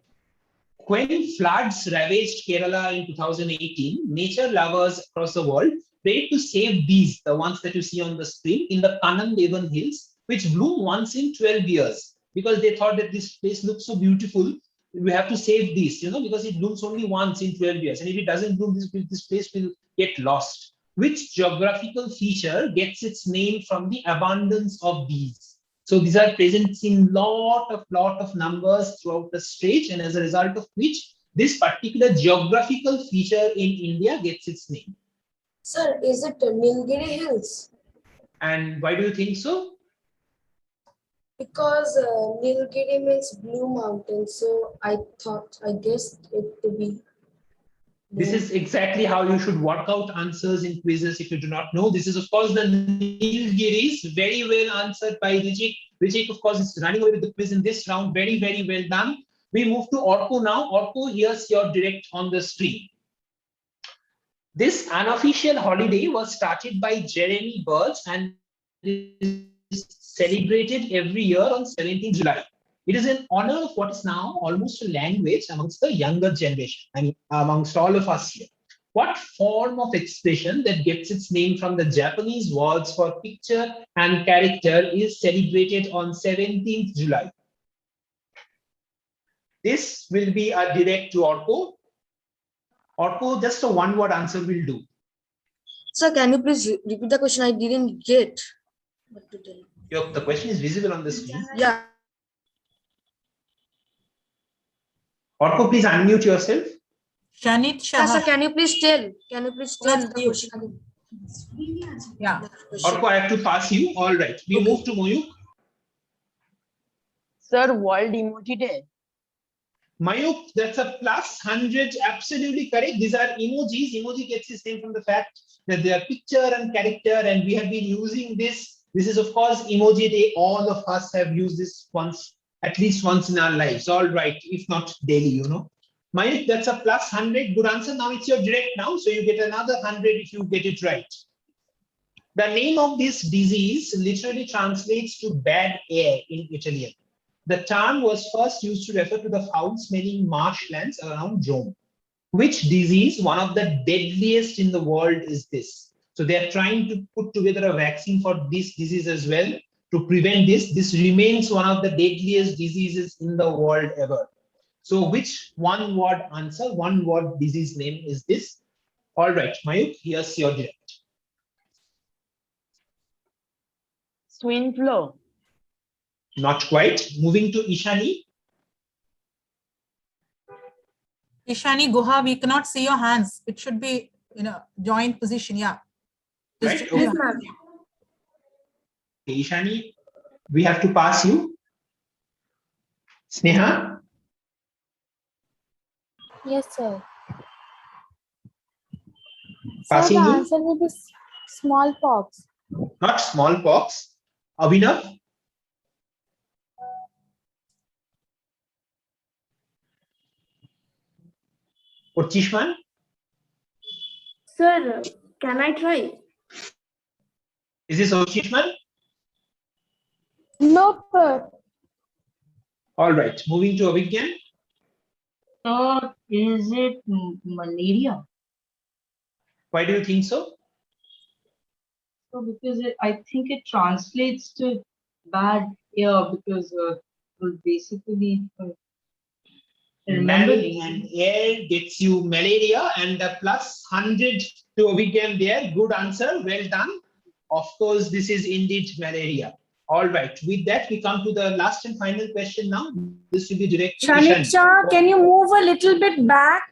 [SPEAKER 3] When floods ravaged Kerala in 2018, nature lovers across the world prayed to save bees, the ones that you see on the screen, in the Kanam Devan Hills, which bloom once in 12 years, because they thought that this place looks so beautiful. We have to save these, because it blooms only once in 12 years. And if it doesn't bloom, this place will get lost. Which geographical feature gets its name from the abundance of bees? So these are present in lot of numbers throughout the state, and as a result of which this particular geographical feature in India gets its name.
[SPEAKER 9] Sir, is it Nilgiri Hills?
[SPEAKER 3] And why do you think so?
[SPEAKER 9] Because Nilgiri means blue mountain, so I guessed it to be.
[SPEAKER 3] This is exactly how you should work out answers in quizzes if you do not know. This is, of course, the Nilgiris. Very well answered by Richik. Richik, of course, is running away with the quiz in this round. Very, very well done. We move to Orko now. Orko, here's your direct on the screen. This unofficial holiday was started by Jeremy Burge and is celebrated every year on 17th July. It is in honor of what is now almost a language amongst the younger generation, amongst all of us here. What form of expression that gets its name from the Japanese words for picture and character is celebrated on 17th July? This will be a direct to Orko. Orko, just a one-word answer will do.
[SPEAKER 9] Sir, can you please repeat the question? I didn't get what to tell.
[SPEAKER 3] The question is visible on the screen.
[SPEAKER 9] Yeah.
[SPEAKER 3] Orko, please unmute yourself.
[SPEAKER 10] Shanit
[SPEAKER 9] Sir,
[SPEAKER 10] Shah.
[SPEAKER 9] can you please tell? The question again?
[SPEAKER 10] Yeah.
[SPEAKER 3] Orko, I have to pass you. All right. We move to Mayuk.
[SPEAKER 6] Sir, World Emoji Day.
[SPEAKER 3] Mayuk, that's a plus 100. Absolutely correct. These are emojis. Emoji gets its name from the fact that they are picture and character, and we have been using this. This is, of course, Emoji Day. All of us have used this once at least once in our lives. All right, if not daily, you know. Mayuk, that's a plus 100. Good answer. Now it's your direct now. So you get another 100 if you get it right. The name of this disease literally translates to bad air in Italian. The term was first used to refer to the foul-smelling marshlands around Rome. Which disease, one of the deadliest in the world, is this? So they are trying to put together a vaccine for this disease as well to prevent this. This remains one of the deadliest diseases in the world ever. So which one-word answer, one-word disease name is this? All right, Mayuk, here's your direct.
[SPEAKER 4] Swine flu.
[SPEAKER 3] Not quite. Moving to Ishani.
[SPEAKER 10] Ishani Guha, we cannot see your hands. It should be in a joint position. Yeah.
[SPEAKER 3] Right.
[SPEAKER 10] Just-
[SPEAKER 3] Okay.
[SPEAKER 10] yeah.
[SPEAKER 3] Ishani, we have to pass you. Sneha.
[SPEAKER 11] Yes, sir.
[SPEAKER 3] Passing
[SPEAKER 11] Sir, the
[SPEAKER 3] you.
[SPEAKER 11] answer will be smallpox.
[SPEAKER 3] Not smallpox. Abhinav. Uchishman.
[SPEAKER 9] Sir, can I try?
[SPEAKER 3] Is this Uchishman?
[SPEAKER 11] No, sir.
[SPEAKER 3] All right. Moving to Abhigyan.
[SPEAKER 6] Is it malaria?
[SPEAKER 3] Why do you think so?
[SPEAKER 6] So because I think it translates to bad air because basically remember
[SPEAKER 3] Mal and air gets you malaria, and the plus 100 to Abhigyan there. Good answer. Well done. Of course, this is indeed malaria. All right. With that, we come to the last and final question now. This will be directed to Ishani.
[SPEAKER 1] Shanicha, can you move a little bit back?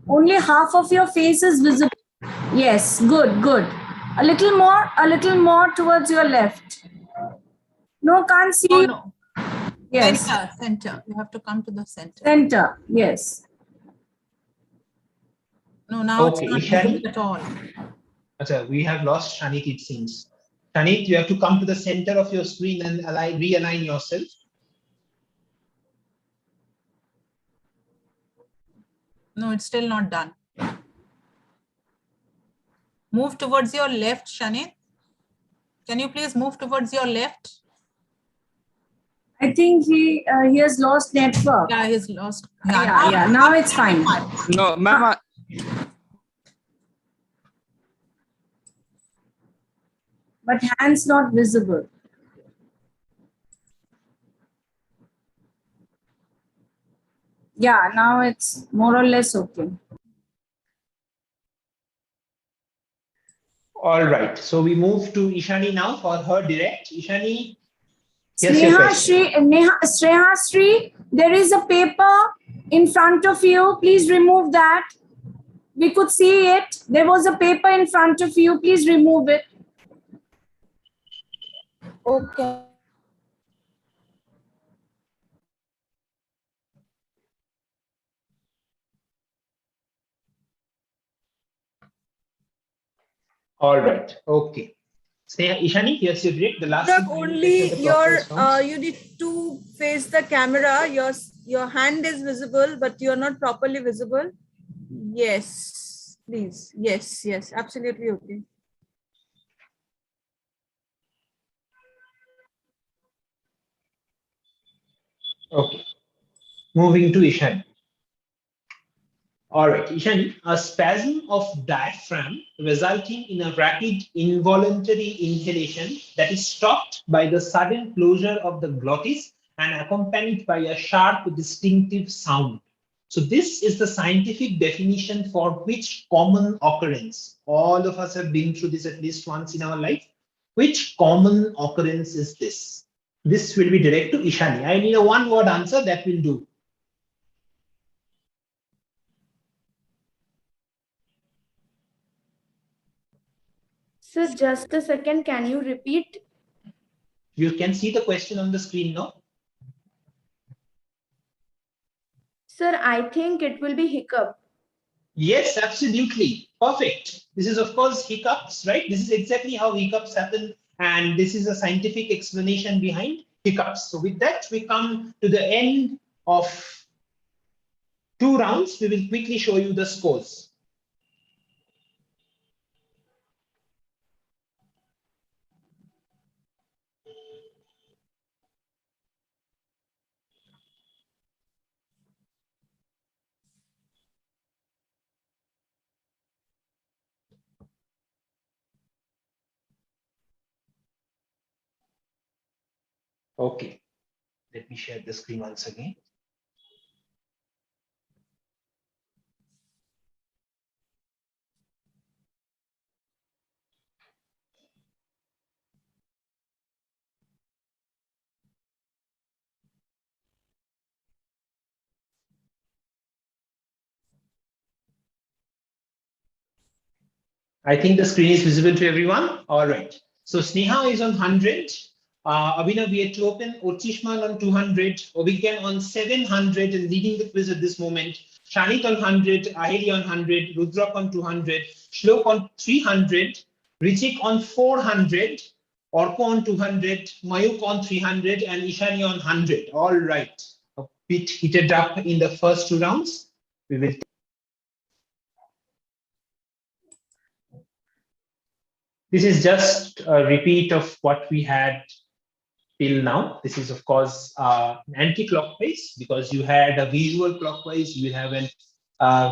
[SPEAKER 1] Only half of your face is visible. Yes, good, good. A little more towards your left. No, can't see.
[SPEAKER 10] No,
[SPEAKER 1] you.
[SPEAKER 10] no.
[SPEAKER 1] Yes,
[SPEAKER 10] Center, center. You have to come to the center.
[SPEAKER 1] center. Yes.
[SPEAKER 10] No, now
[SPEAKER 3] Okay,
[SPEAKER 10] it's not
[SPEAKER 3] Ishani.
[SPEAKER 10] visible at all.
[SPEAKER 3] Achha, we have lost Shanit, it seems. Shanit, you have to come to the center of your screen and realign yourself.
[SPEAKER 10] No, it's still not done. Move towards your left, Shanit. Can you please move towards your left?
[SPEAKER 1] I think he has lost network.
[SPEAKER 10] Yeah, he's lost.
[SPEAKER 1] Yeah, now it's fine.
[SPEAKER 7] No, ma'am.
[SPEAKER 1] But hands not visible. Yeah, now it's more or less okay.
[SPEAKER 3] All right. So we move to Ishani now for her direct. Ishani, yes, your question.
[SPEAKER 1] Sneha Sri, there is a paper in front of you. Please remove that. We could see it. There was a paper in front of you. Please remove it.
[SPEAKER 11] Okay.
[SPEAKER 3] All right. Okay. Say, Ishani, here's your direct. The last
[SPEAKER 12] Look,
[SPEAKER 3] one,
[SPEAKER 12] only
[SPEAKER 3] the
[SPEAKER 12] your
[SPEAKER 3] proper response.
[SPEAKER 12] you need to face the camera. Your hand is visible, but you're not properly visible. Yes, please. Yes, absolutely okay.
[SPEAKER 3] Okay. Moving to Ishani. All right, Ishani, a spasm of diaphragm resulting in a rapid involuntary inhalation that is stopped by the sudden closure of the glottis and accompanied by a sharp, distinctive sound. So this is the scientific definition for which common occurrence. All of us have been through this at least once in our life. Which common occurrence is this? This will be direct to Ishani. I need a one-word answer that will do.
[SPEAKER 9] Sir, just a second. Can you repeat?
[SPEAKER 3] You can see the question on the screen now.
[SPEAKER 9] Sir, I think it will be hiccup.
[SPEAKER 3] Yes, absolutely. Perfect. This is, of course, hiccups, right? This is exactly how hiccups happen. And this is a scientific explanation behind. hiccups. So with that, we come to the end of 2 rounds. We will quickly show you the scores. Okay, let me share the screen once again. I think the screen is visible to everyone. All right. So Sneha is on 100. Abhinav, we had to open. Otishmal on 200. Obigyan on 700 and leading the quiz at this moment. Shanit on 100. Aheli on 100. Rudrak on 200. Shlok on 300. Richik on 400. Orko on 200. Mayuk on 300. And Ishani on 100. All right. A bit heated up in the first 2 rounds. We will. This is just a repeat of what we had till now. This is, of course, anti-clockwise, because you had a visual clockwise, you will have an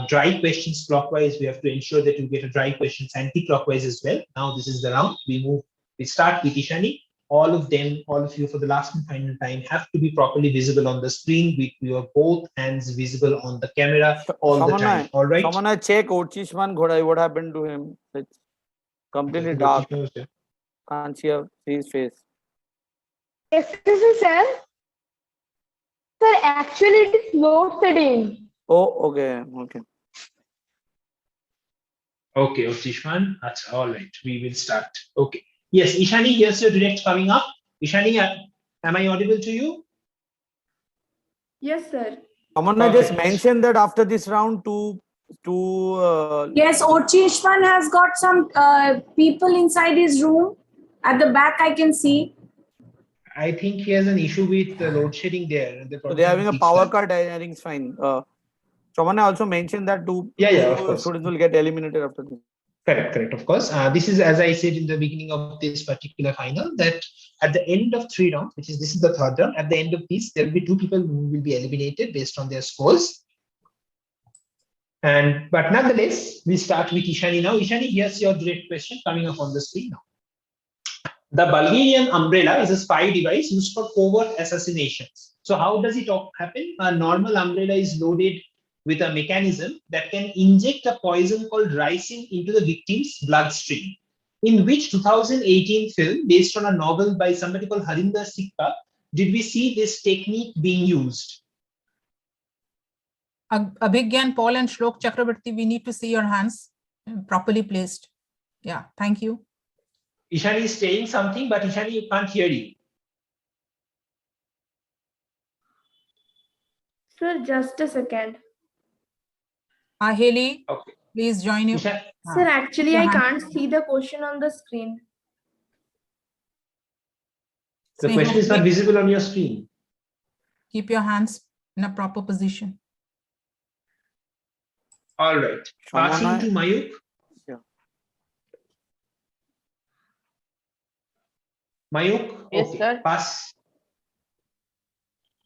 [SPEAKER 3] dry questions clockwise. We have to ensure that you get a dry questions anti-clockwise as well. Now this is the round. We start with Ishani. All of you for the last and final time have to be properly visible on the screen with your both hands visible on the camera all the time. All right.
[SPEAKER 2] Someone check Ochishman Ghodai, what happened to him? It's completely dark. Can't see his face.
[SPEAKER 11] Excuse me, sir. Sir, actually it is load setting.
[SPEAKER 2] Oh, okay. Okay.
[SPEAKER 3] Okay, Otishman. That's all right. We will start. Okay. Yes, Ishani, here's your direct coming up. Ishani, am I audible to you?
[SPEAKER 11] Yes, sir.
[SPEAKER 2] Someone just mentioned that after this round
[SPEAKER 1] Yes, Ochishman has got some people inside his room. At the back, I can see.
[SPEAKER 3] I think he has an issue with load shedding there.
[SPEAKER 2] So they're having a power cut. I think it's fine. Someone also mentioned that two students will get eliminated after this.
[SPEAKER 3] Correct, of course. This is, as I said in the beginning of this particular final, that at the end of 3 rounds, this is the 3rd round, at the end of this, there will be 2 people who will be eliminated based on their scores. But nonetheless, we start with Ishani now. Ishani, here's your direct question coming up on the screen now. The Bulgarian umbrella is a spy device used for covert assassinations. So how does it happen? A normal umbrella is loaded with a mechanism that can inject a poison called ricin into the victim's bloodstream. In which 2018 film, based on a novel by somebody called Harinder Sikka, did we see this technique being used?
[SPEAKER 10] Abhigyan, Paul and Shlok Chakrabarti, we need to see your hands properly placed. Yeah, thank you.
[SPEAKER 3] Ishani is saying something, but Ishani, you can't hear you.
[SPEAKER 11] Sir, just a second.
[SPEAKER 10] Aheli, please join you.
[SPEAKER 11] Sir, actually, I can't see the question on the screen.
[SPEAKER 3] The question is not visible on your screen.
[SPEAKER 10] Keep your hands in a proper position.
[SPEAKER 3] All right. Passing to Mayuk.
[SPEAKER 2] Yeah.
[SPEAKER 3] Mayuk,
[SPEAKER 13] yes,
[SPEAKER 3] okay.
[SPEAKER 13] Sir.
[SPEAKER 3] Pass.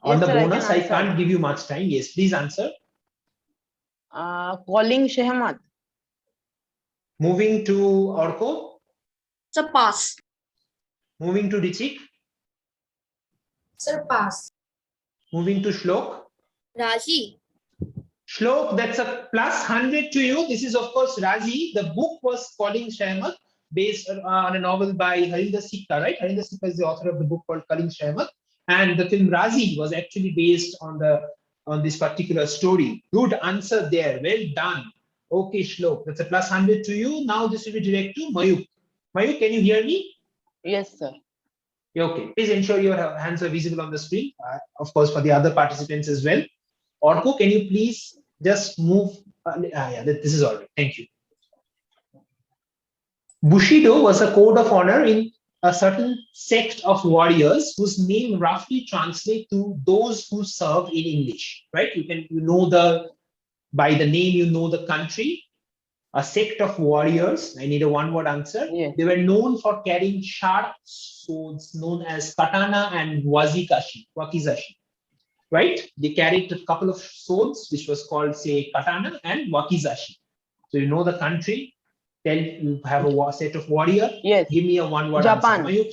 [SPEAKER 3] On the bonus, I can't give you much time. Yes, please answer.
[SPEAKER 13] Calling Shehmat.
[SPEAKER 3] Moving to Orko.
[SPEAKER 9] Sir, pass.
[SPEAKER 3] Moving to Richik.
[SPEAKER 9] Sir, pass.
[SPEAKER 3] Moving to Shlok.
[SPEAKER 9] Raji.
[SPEAKER 3] Shlok, that's a plus 100 to you. This is, of course, Raji. The book was Calling Shehmat, based on a novel by Harinder Sikka, right? Harinder Sikka is the author of the book called Calling Shehmat. And the film Raji was actually based on this particular story. Good answer there. Well done. Okay, Shlok. That's a plus 100 to you. Now this will be direct to Mayuk. Mayuk, can you hear me?
[SPEAKER 13] Yes, sir.
[SPEAKER 3] Okay. Please ensure your hands are visible on the screen. Of course, for the other participants as well. Orko, can you please just move? Yeah, this is all right. Thank you. Bushido was a code of honor in a certain sect of warriors whose name roughly translates to those who serve in English, right? By the name, you know the country. A sect of warriors, I need a one-word answer.
[SPEAKER 13] Yes.
[SPEAKER 3] They were known for carrying sharp swords known as katana and wakizashi, right? They carried a couple of swords, which was called, say, katana and wakizashi. So you know the country. Then you have a set of warrior.
[SPEAKER 13] Yes.
[SPEAKER 3] Give me a one-word
[SPEAKER 13] Japan.
[SPEAKER 3] answer.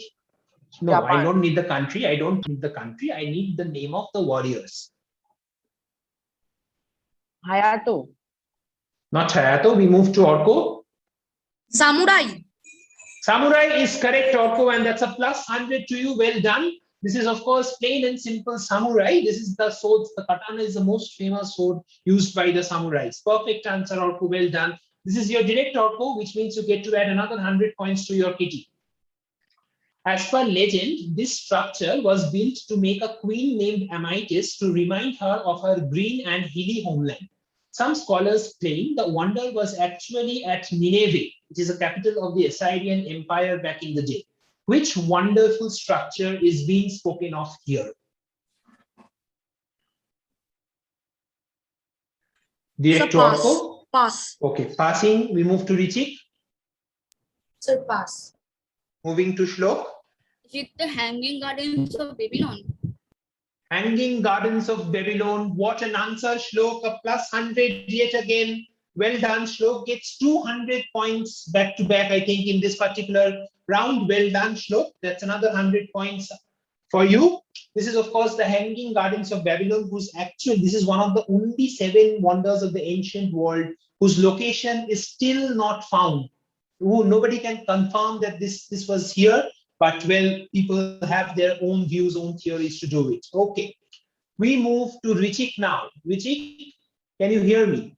[SPEAKER 3] No, I
[SPEAKER 13] Japan.
[SPEAKER 3] don't need the country. I don't need the country. I need the name of the warriors.
[SPEAKER 13] Hayato.
[SPEAKER 3] Not Hayato. We move to Orko.
[SPEAKER 8] Samurai.
[SPEAKER 3] Samurai is correct, Orko, and that's a plus 100 to you. Well done. This is, of course, plain and simple samurai. This is the sword. The katana is the most famous sword used by the samurais. Perfect answer, Orko. Well done. This is your direct Orko, which means you get to add another 100 points to your kitty. As per legend, this structure was built to make a queen named Amytis to remind her of her green and hilly homeland. Some scholars claim the wonder was actually at Nineveh, which is the capital of the Assyrian Empire back in the day. Which wonderful structure is being spoken of here? Direct to
[SPEAKER 9] pass.
[SPEAKER 3] Orko?
[SPEAKER 9] Pass.
[SPEAKER 3] Okay, passing, we move to Richik.
[SPEAKER 9] Sir, pass.
[SPEAKER 3] Moving to Shlok.
[SPEAKER 5] Is it the Hanging Gardens of Babylon?
[SPEAKER 3] Hanging Gardens of Babylon. What an answer, Shlok. A plus 100 yet again. Well done. Shlok gets 200 points back to back, I think, in this particular round. Well done, Shlok. That's another 100 points for you. This is, of course, the Hanging Gardens of Babylon, this is one of the only 7 wonders of the ancient world whose location is still not found. Nobody can confirm that this was here, but well, people have their own views, own theories to do it. Okay, we move to Richik now. Richik, can you hear me?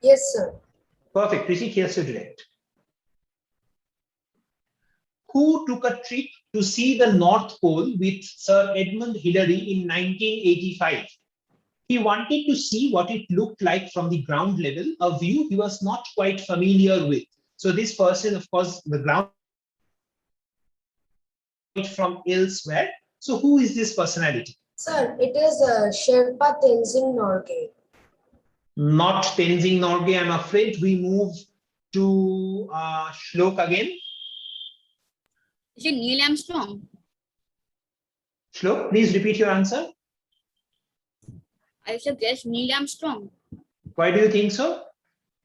[SPEAKER 9] Yes, sir.
[SPEAKER 3] Perfect. Richik, here's your direct. Who took a trip to see the North Pole with Sir Edmund Hillary in 1985? He wanted to see what it looked like from the ground level, a view he was not quite familiar with. So this person, of course, the ground from elsewhere. So who is this personality?
[SPEAKER 9] Sir, it is Sherpa Tenzing Norgay.
[SPEAKER 3] Not Tenzing Norgay, I'm afraid. We move to Shlok again.
[SPEAKER 5] Is it Neil Armstrong?
[SPEAKER 3] Shlok, please repeat your answer.
[SPEAKER 5] I should guess Neil Armstrong.
[SPEAKER 3] Why do you think so?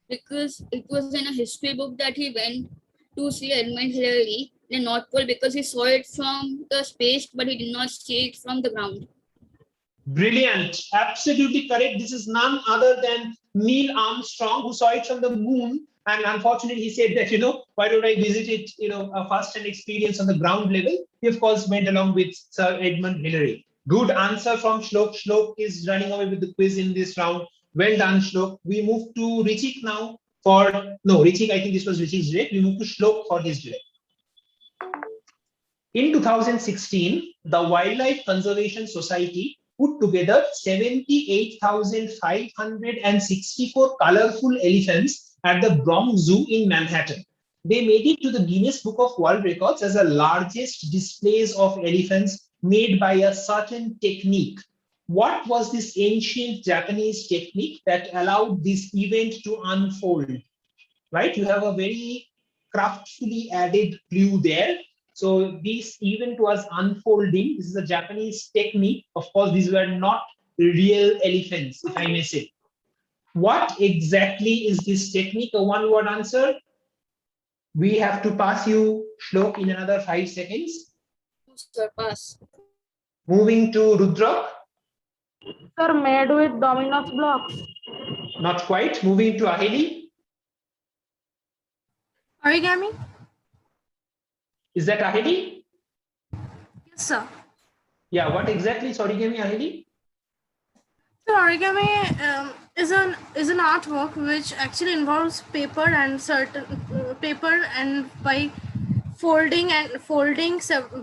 [SPEAKER 5] Because it was in a history book that he went to see Edmund Hillary in the North Pole because he saw it from the space, but he did not see it from the ground.
[SPEAKER 3] Brilliant. Absolutely correct. This is none other than Neil Armstrong, who saw it from the moon. And unfortunately, he said that, why don't I visit it, a first-hand experience on the ground level? He, of course, went along with Sir Edmund Hillary. Good answer from Shlok. Shlok is running away with the quiz in this round. Well done, Shlok. We move to Richik now Richik, I think this was Richik's direct. We move to Shlok for his direct. In 2016, the Wildlife Conservation Society put together 78,564 colorful elephants at the Bronx Zoo in Manhattan. They made it to the Guinness Book of World Records as the largest displays of elephants made by a certain technique. What was this ancient Japanese technique that allowed this event to unfold? Right? You have a very craftfully added clue there. So this event was unfolding. This is a Japanese technique. Of course, these were not real elephants, if I may say. What exactly is this technique? A one-word answer. We have to pass you, Shlok, in another 5 seconds.
[SPEAKER 5] Sir, pass.
[SPEAKER 3] Moving to Rudrak.
[SPEAKER 4] Sir, made with Domino's blocks.
[SPEAKER 3] Not quite. Moving to Aheli.
[SPEAKER 11] Origami?
[SPEAKER 3] Is that Aheli?
[SPEAKER 11] Yes, sir.
[SPEAKER 3] Yeah, what exactly is origami, Aheli?
[SPEAKER 11] So origami is an artwork which actually involves paper and by folding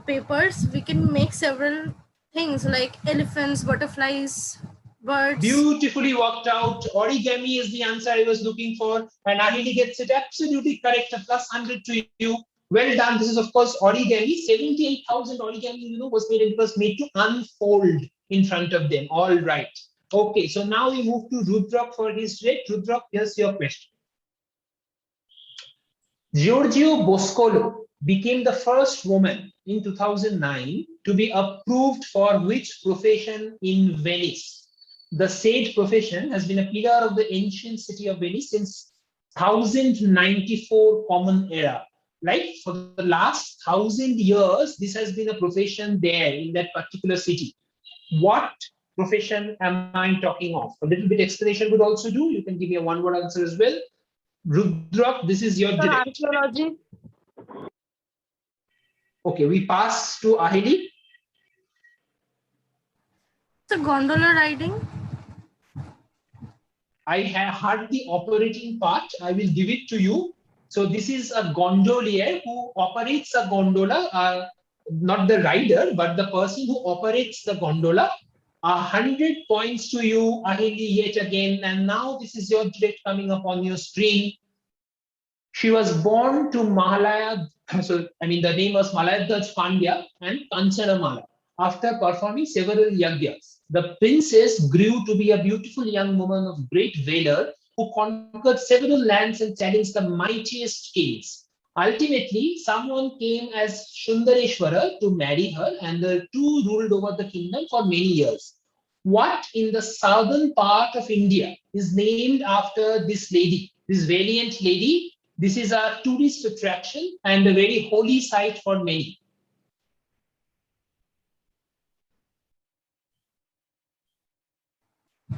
[SPEAKER 11] papers we can make several things like elephants, butterflies, birds.
[SPEAKER 3] Beautifully worked out. Origami is the answer I was looking for, and Aheli gets it absolutely correct. A plus 100 to you. Well done. This is, of course, origami. 78,000 origami, was made, and it was made to unfold in front of them. All right. Okay, so now we move to Rudrak for his rate. Rudrak, here's your question. Giorgio Boscolo became the first woman in 2009 to be approved for which profession in Venice? The said profession has been a pillar of the ancient city of Venice since 1094 Common Era. Like for the last 1,000 years, this has been a profession there in that particular city. What profession am I talking of? A little bit explanation would also do. You can give me a one-word answer as well. Rudrak, this is your direct.
[SPEAKER 4] Archaeology.
[SPEAKER 3] Okay, we pass to Ahili.
[SPEAKER 11] It's a gondola riding.
[SPEAKER 3] I have heard the operating part. I will give it to you. So this is a gondolier who operates a gondola, not the rider, but the person who operates the gondola. 100 points to you, Ahili, yet again. And now this is your direct coming up on your screen. She was born to Mahalaya, so I mean the name was Malayadhaj Pandya and Kanchanamala. After performing several yagyas, the princess grew to be a beautiful young woman of great valor who conquered several lands and challenged the mightiest kings. Ultimately, someone came as Sundareshwara to marry her, and the two ruled over the kingdom for many years. What in the southern part of India is named after this lady, this valiant lady? This is a tourist attraction and a very holy site for many.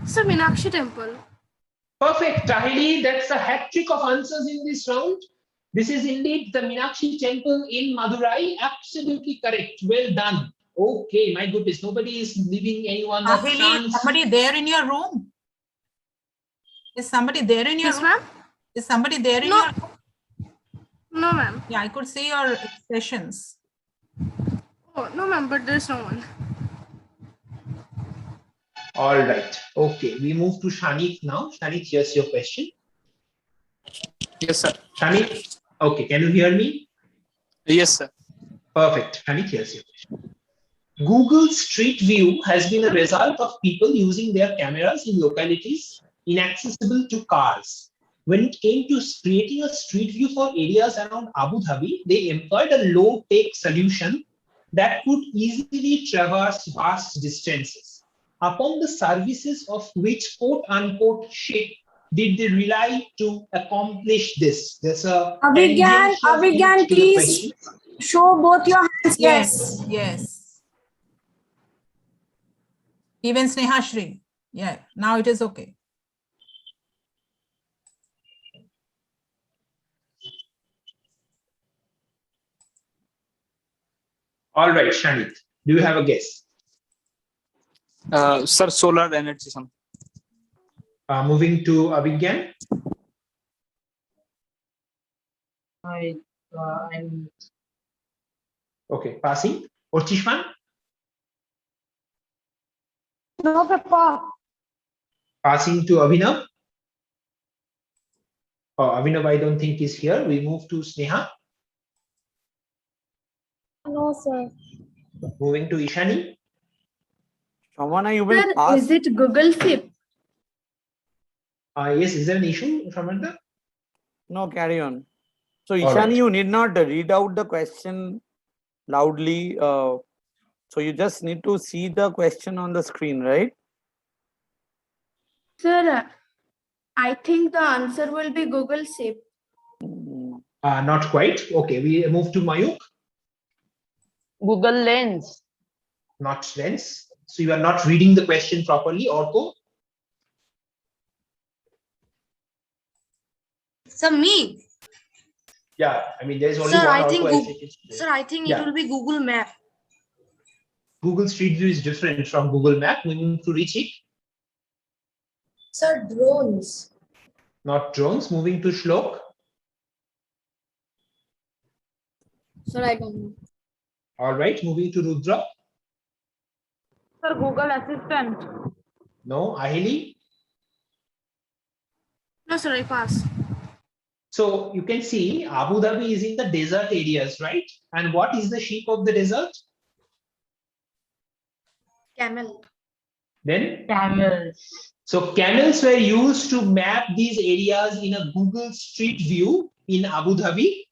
[SPEAKER 11] It's a Meenakshi temple.
[SPEAKER 3] Perfect, Ahili. That's a hat trick of answers in this round. This is indeed the Meenakshi temple in Madurai. Absolutely correct. Well done. Okay, my goodness, nobody is leaving anyone a
[SPEAKER 10] Ahili,
[SPEAKER 3] chance.
[SPEAKER 10] somebody there in your room? Is somebody there in your
[SPEAKER 11] Yes,
[SPEAKER 10] room?
[SPEAKER 11] ma'am.
[SPEAKER 10] Is somebody there in
[SPEAKER 11] No.
[SPEAKER 10] your
[SPEAKER 11] No, ma'am.
[SPEAKER 10] Yeah, I could see your expressions.
[SPEAKER 11] Oh, no, ma'am, but there's no one.
[SPEAKER 3] All right. Okay, we move to Shanik now. Shanik, here's your question.
[SPEAKER 7] Yes, sir.
[SPEAKER 3] Shanik, okay, can you hear me?
[SPEAKER 7] Yes, sir.
[SPEAKER 3] Perfect. Shanik, here's your question. Google Street View has been a result of people using their cameras in localities inaccessible to cars. When it came to creating a street view for areas around Abu Dhabi, they employed a low-tech solution that could easily traverse vast distances. Upon the services of which quote-unquote ship did they rely to accomplish this? There's a
[SPEAKER 1] Abhigyan, please show both your hands. Yes.
[SPEAKER 10] Yes. Even Snehashri. Yeah, now it is okay.
[SPEAKER 3] All right, Shanit, do you have a guess?
[SPEAKER 7] Sir, solar energy something.
[SPEAKER 3] Moving to Abhigyan.
[SPEAKER 6] I'm
[SPEAKER 3] Okay, passing. Orchishman?
[SPEAKER 8] No, Papa.
[SPEAKER 3] Passing to Abhinav. Oh, Abhinav, I don't think is here. We move to Sneha.
[SPEAKER 8] No, sir.
[SPEAKER 3] Moving to Ishani.
[SPEAKER 2] Shamana, you will
[SPEAKER 8] Sir,
[SPEAKER 2] ask.
[SPEAKER 8] is it Google Keep?
[SPEAKER 3] Yes, is there an issue, Samantha?
[SPEAKER 2] No, carry on. So,
[SPEAKER 3] All
[SPEAKER 2] Ishani,
[SPEAKER 3] right.
[SPEAKER 2] you need not read out the question loudly. So, you just need to see the question on the screen, right?
[SPEAKER 8] Sir, I think the answer will be Google Keep.
[SPEAKER 3] Not quite. Okay, we move to Mayuk.
[SPEAKER 13] Google Lens.
[SPEAKER 3] Not lens. So you are not reading the question properly, Orko.
[SPEAKER 9] Sir, me.
[SPEAKER 3] Yeah, I mean there is only
[SPEAKER 9] Sir,
[SPEAKER 3] one
[SPEAKER 9] I
[SPEAKER 3] Orko.
[SPEAKER 9] think
[SPEAKER 3] I
[SPEAKER 9] Google,
[SPEAKER 3] think it's-
[SPEAKER 9] sir, I think
[SPEAKER 3] Yeah.
[SPEAKER 9] it will be Google Map.
[SPEAKER 3] Google Street View is different from Google Map. We move to Richik.
[SPEAKER 9] Sir, drones.
[SPEAKER 3] Not drones. Moving to Shlok.
[SPEAKER 5] Sir, I don't know.
[SPEAKER 3] All right, moving to Rudra.
[SPEAKER 4] Sir, Google Assistant.
[SPEAKER 3] No, Ahili.
[SPEAKER 11] No, sir, I pass.
[SPEAKER 3] So you can see Abu Dhabi is in the desert areas, right? And what is the shape of the desert?
[SPEAKER 8] Camel.
[SPEAKER 3] Then
[SPEAKER 6] Camels.
[SPEAKER 3] so camels were used to map these areas in a Google Street View in Abu Dhabi.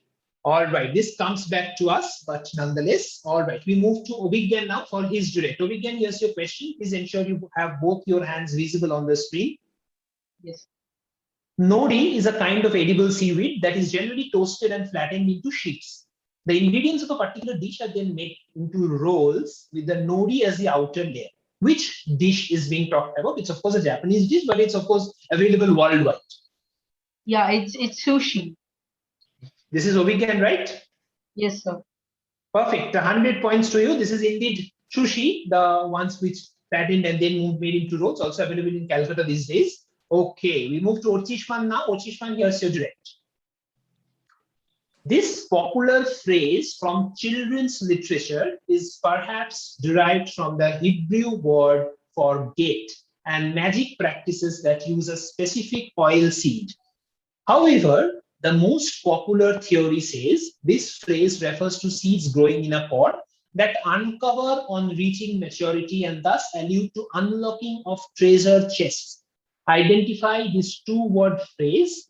[SPEAKER 3] All right, this comes back to us, but nonetheless, all right, we move to Obigyan now for his direct. Obigyan, here's your question. Please ensure you have both your hands visible on the screen.
[SPEAKER 6] Yes.
[SPEAKER 3] Nori is a kind of edible seaweed that is generally toasted and flattened into sheets. The ingredients of a particular dish are then made into rolls with the nori as the outer layer. Which dish is being talked about? It's of course a Japanese dish, but it's of course available worldwide.
[SPEAKER 6] Yeah, it's sushi.
[SPEAKER 3] This is Obigyan, right?
[SPEAKER 6] Yes, sir.
[SPEAKER 3] Perfect. 100 points to you. This is indeed sushi, the ones which flattened and then made into rolls, also available in Calcutta these days. Okay, we move to Orchishman now. Orchishman, here's your direct. This popular phrase from children's literature is perhaps derived from the Hebrew word for gate and magic practices that use a specific oil seed. However, the most popular theory says this phrase refers to seeds growing in a pod that uncover on reaching maturity and thus allude to unlocking of treasure chests. Identify this two-word phrase.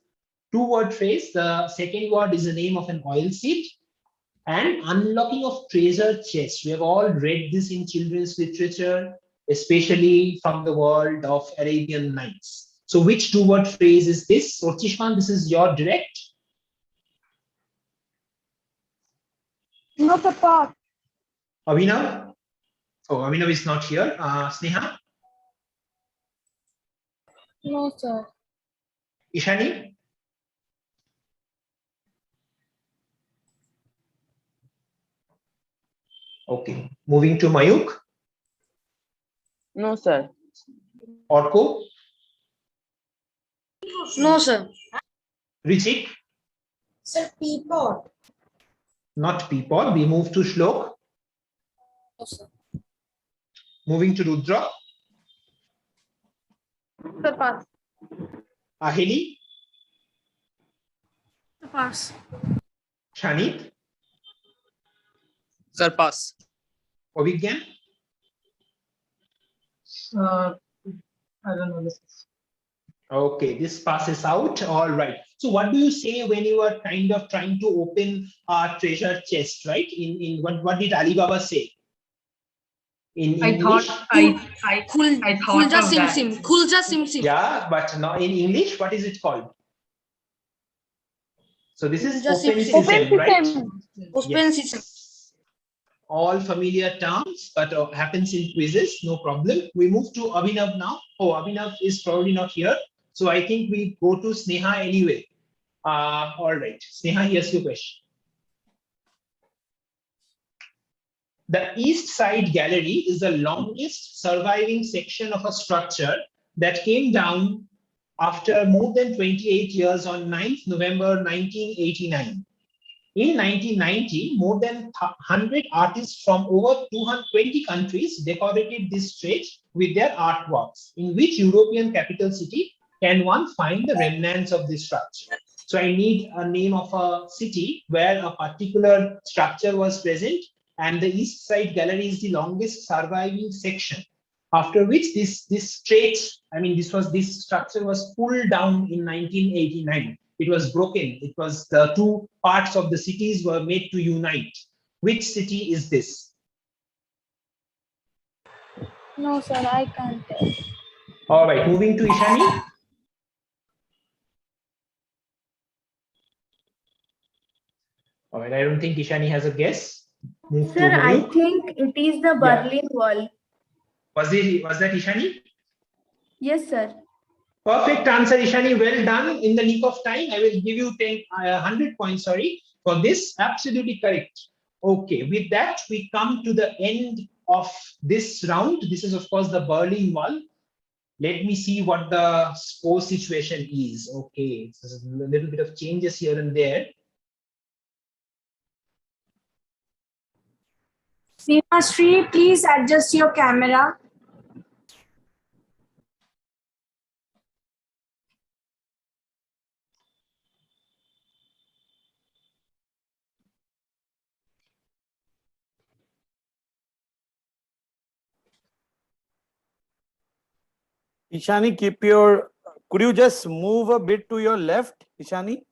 [SPEAKER 3] Two-word phrase, the second word is the name of an oil seed, and unlocking of treasure chests. We have all read this in children's literature, especially from the world of Arabian Nights. So which two-word phrase is this? So Chishman, this is your direct.
[SPEAKER 11] No, Papa.
[SPEAKER 3] Abhinav? Oh, Abhinav is not here. Sneha?
[SPEAKER 11] No, sir.
[SPEAKER 3] Ishani? Okay, moving to Mayuk.
[SPEAKER 13] No, sir.
[SPEAKER 3] Orko?
[SPEAKER 9] No, sir.
[SPEAKER 3] Richik?
[SPEAKER 8] Sir, peapod.
[SPEAKER 3] Not Peapod. We move to Shlok.
[SPEAKER 8] No, sir.
[SPEAKER 3] Moving to Rudra.
[SPEAKER 11] Sir, pass.
[SPEAKER 3] Ahili?
[SPEAKER 11] Sir, pass.
[SPEAKER 3] Shanit?
[SPEAKER 7] Sir, pass.
[SPEAKER 3] Obigyan?
[SPEAKER 6] I don't know this.
[SPEAKER 3] Okay, this passes out. All right. So what do you say when you are kind of trying to open a treasure chest, right? In what did Alibaba say? In English?
[SPEAKER 6] I thought
[SPEAKER 9] Khulja
[SPEAKER 6] of
[SPEAKER 9] Sim
[SPEAKER 6] that.
[SPEAKER 9] Sim. Khulja Sim Sim.
[SPEAKER 3] Yeah, but now in English, what is it called? So this is
[SPEAKER 9] Khulja Sim
[SPEAKER 3] open
[SPEAKER 9] Sim.
[SPEAKER 3] system, right?
[SPEAKER 9] Open
[SPEAKER 3] Yes.
[SPEAKER 9] system.
[SPEAKER 3] All familiar terms, but happens in quizzes, no problem. We move to Abhinav now. Oh, Abhinav is probably not here. So I think we go to Sneha anyway. All right, Sneha, here's your question. The East Side Gallery is the longest surviving section of a structure that came down after more than 28 years on 9th November 1989. In 1990, more than 100 artists from over 220 countries decorated this stretch with their artworks. In which European capital city can one find the remnants of this structure? So I need a name of a city where a particular structure was present, and the East Side Gallery is the longest surviving section. After which this stretch, this structure was pulled down in 1989. It was broken. It was the two parts of the cities were made to unite. Which city is this?
[SPEAKER 11] No, sir, I can't tell.
[SPEAKER 3] All right, moving to Ishani. All right, I don't think Ishani has a guess. Move
[SPEAKER 14] Sir,
[SPEAKER 3] to
[SPEAKER 14] I
[SPEAKER 3] Mayuk.
[SPEAKER 14] think it is the Berlin Wall.
[SPEAKER 3] Was that Ishani?
[SPEAKER 14] Yes, sir.
[SPEAKER 3] Perfect answer, Ishani. Well done. In the nick of time, I will give you 100 points, for this. Absolutely correct. Okay, with that, we come to the end of this round. This is, of course, the Berlin Wall. Let me see what the score situation is. Okay, there's a little bit of changes here and there.
[SPEAKER 1] Sneha Sri, please adjust your camera.
[SPEAKER 2] Ishani, could you just move a bit to your left, Ishani?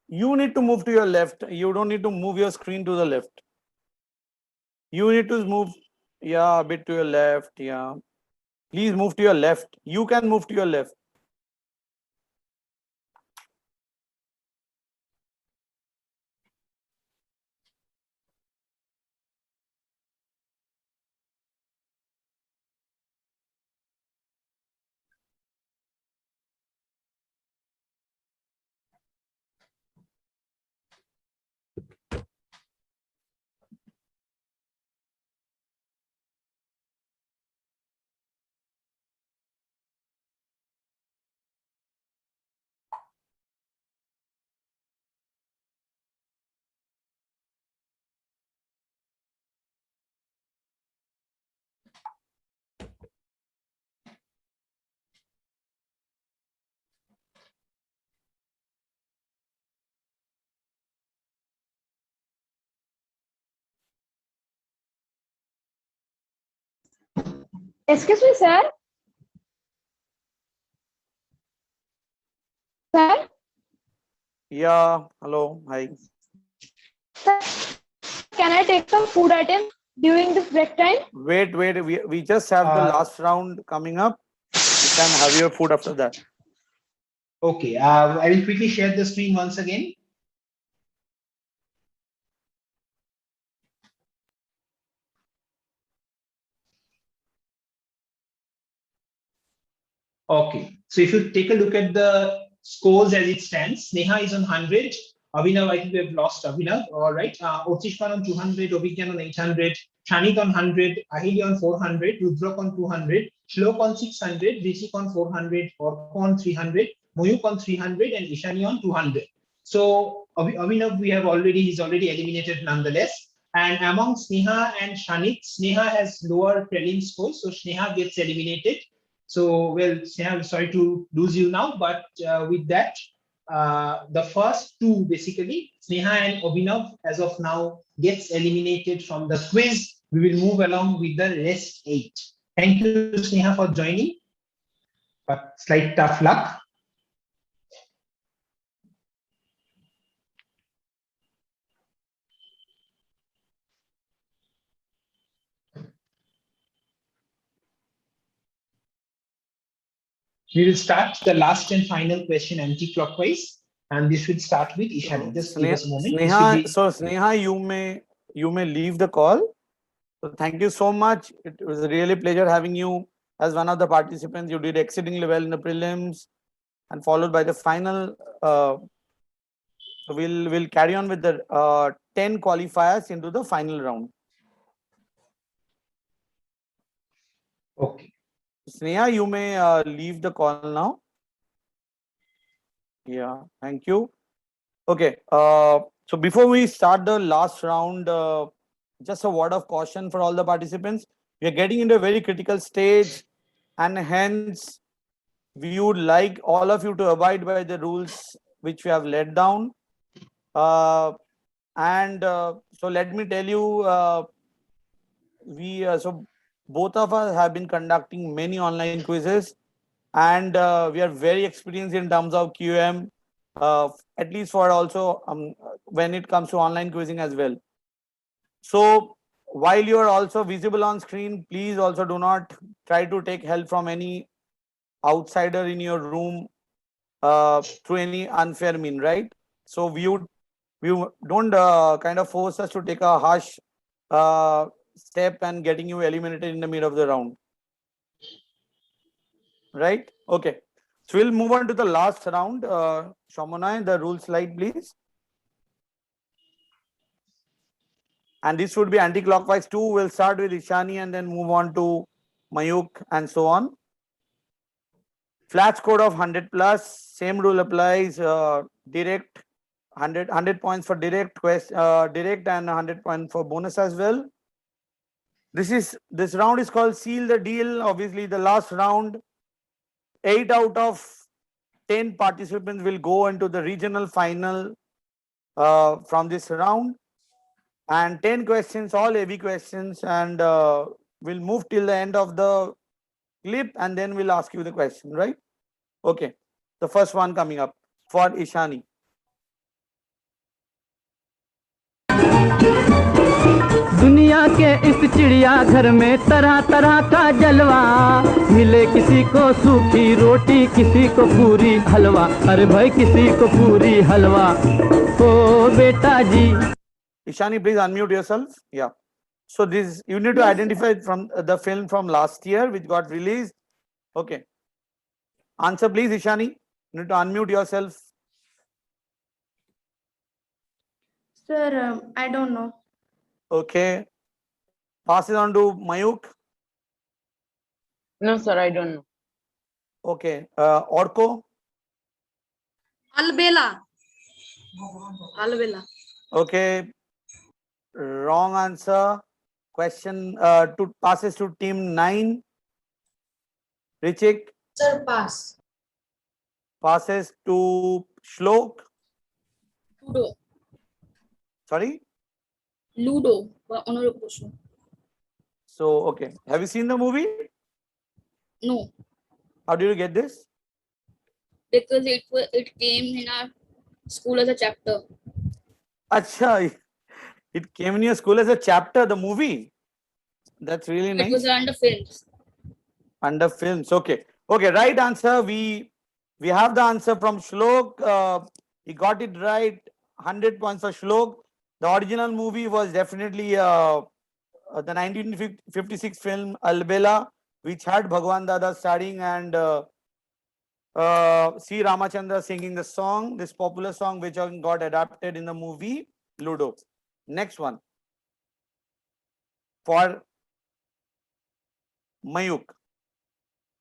[SPEAKER 2] You need to move to your left. You don't need to move your screen to the left. You need to move, yeah, a bit to your left. Yeah. Please move to your left. You can move to your left.
[SPEAKER 15] Excuse me, sir. Sir,
[SPEAKER 2] Yeah. Hello. Hi.
[SPEAKER 15] can I take some food items during this break time?
[SPEAKER 2] Wait. We just have the last round coming up. You can have your food after that.
[SPEAKER 3] Okay, I will quickly share the screen once again. Okay, so if you take a look at the scores as it stands, Sneha is on 100. Abhinav, I think we have lost Abhinav. All right. Otishman on 200, Obhigyan on 800, Shanit on 100, Ahili on 400, Rudrak on 200, Shlok on 600, Rishik on 400, Orko on 300, Moyuk on 300, and Ishani on 200. So Abhinav, he's already eliminated nonetheless. And among Sneha and Shanit, Sneha has lower prelim scores, so Sneha gets eliminated. So, well, Sneha, I'm sorry to lose you now, but with that, the first two, basically, Sneha and Abhinav, as of now, gets eliminated from the quiz. We will move along with the rest 8. Thank you, Sneha, for joining, but slight tough luck. We will start the last and final question anti-clockwise, and this will start with Ishani. Just give us a moment.
[SPEAKER 2] Sneha, you may leave the call. So thank you so much. It was a really pleasure having you as one of the participants. You did exceedingly well in the prelims, and followed by the final. We'll carry on with the 10 qualifiers into the final round.
[SPEAKER 3] Okay.
[SPEAKER 2] Sneha, you may leave the call now. Yeah, thank you. Okay, so before we start the last round, just a word of caution for all the participants. We are getting into a very critical stage, and hence we would like all of you to abide by the rules which we have laid down. So let me tell you, so both of us have been conducting many online quizzes, and we are very experienced in terms of QM, at least for also when it comes to online quizzing as well. So while you are also visible on screen, please also do not try to take help from any outsider in your room through any unfair mean, right? So we don't kind of force us to take a harsh step and getting you eliminated in the middle of the round, right? Okay, so we'll move on to the last round. Shamunai, the rule slide, please. And this would be anti-clockwise too. We'll start with Ishani and then move on to Mayuk and so on. Flat score of 100 plus, same rule applies. Direct 100 points for direct direct and 100 points for bonus as well. This round is called Seal the Deal. Obviously, the last round, 8 out of 10 participants will go into the regional final from this round. and 10 questions, all heavy questions, and we'll move till the end of the clip and then we'll ask you the question, right? Okay, the first one coming up for Ishani.
[SPEAKER 16] दुनिया के इस चिड़िया घर में तरह तरह का जलवा, मिले किसी को सूखी रोटी, किसी को पूरी हलवा, अरे भाई किसी को पूरी हलवा, ओ बेटा जी.
[SPEAKER 2] Ishani, please unmute yourself. Yeah. So this, you need to identify from the film from last year which got released. Okay. Answer please, Ishani. You need to unmute yourself.
[SPEAKER 14] Sir, I don't know.
[SPEAKER 2] Okay. Pass it on to Mayuk.
[SPEAKER 13] No, sir, I don't know.
[SPEAKER 2] Okay. Orko.
[SPEAKER 8] Albela. Albela.
[SPEAKER 2] Okay. Wrong answer. Question to passes to team 9. Richik.
[SPEAKER 9] Sir, pass.
[SPEAKER 2] Passes to Shlok.
[SPEAKER 5] Ludo.
[SPEAKER 2] Sorry?
[SPEAKER 5] Ludo. Honorable question.
[SPEAKER 2] So, okay. Have you seen the movie?
[SPEAKER 5] No,
[SPEAKER 2] How did you get this?
[SPEAKER 5] because it came in our school as a chapter.
[SPEAKER 2] Acha, it came in your school as a chapter, the movie. That's really
[SPEAKER 5] It was
[SPEAKER 2] nice.
[SPEAKER 5] under films.
[SPEAKER 2] Under films. Okay. Okay, right answer. We have the answer from Shlok. He got it right. 100 points for Shlok. The original movie was definitely the 1956 film Albela, which had Bhagwan Dada starring and C. Ramachandra singing the song, this popular song which got adapted in the movie Ludo. Next one for Mayuk.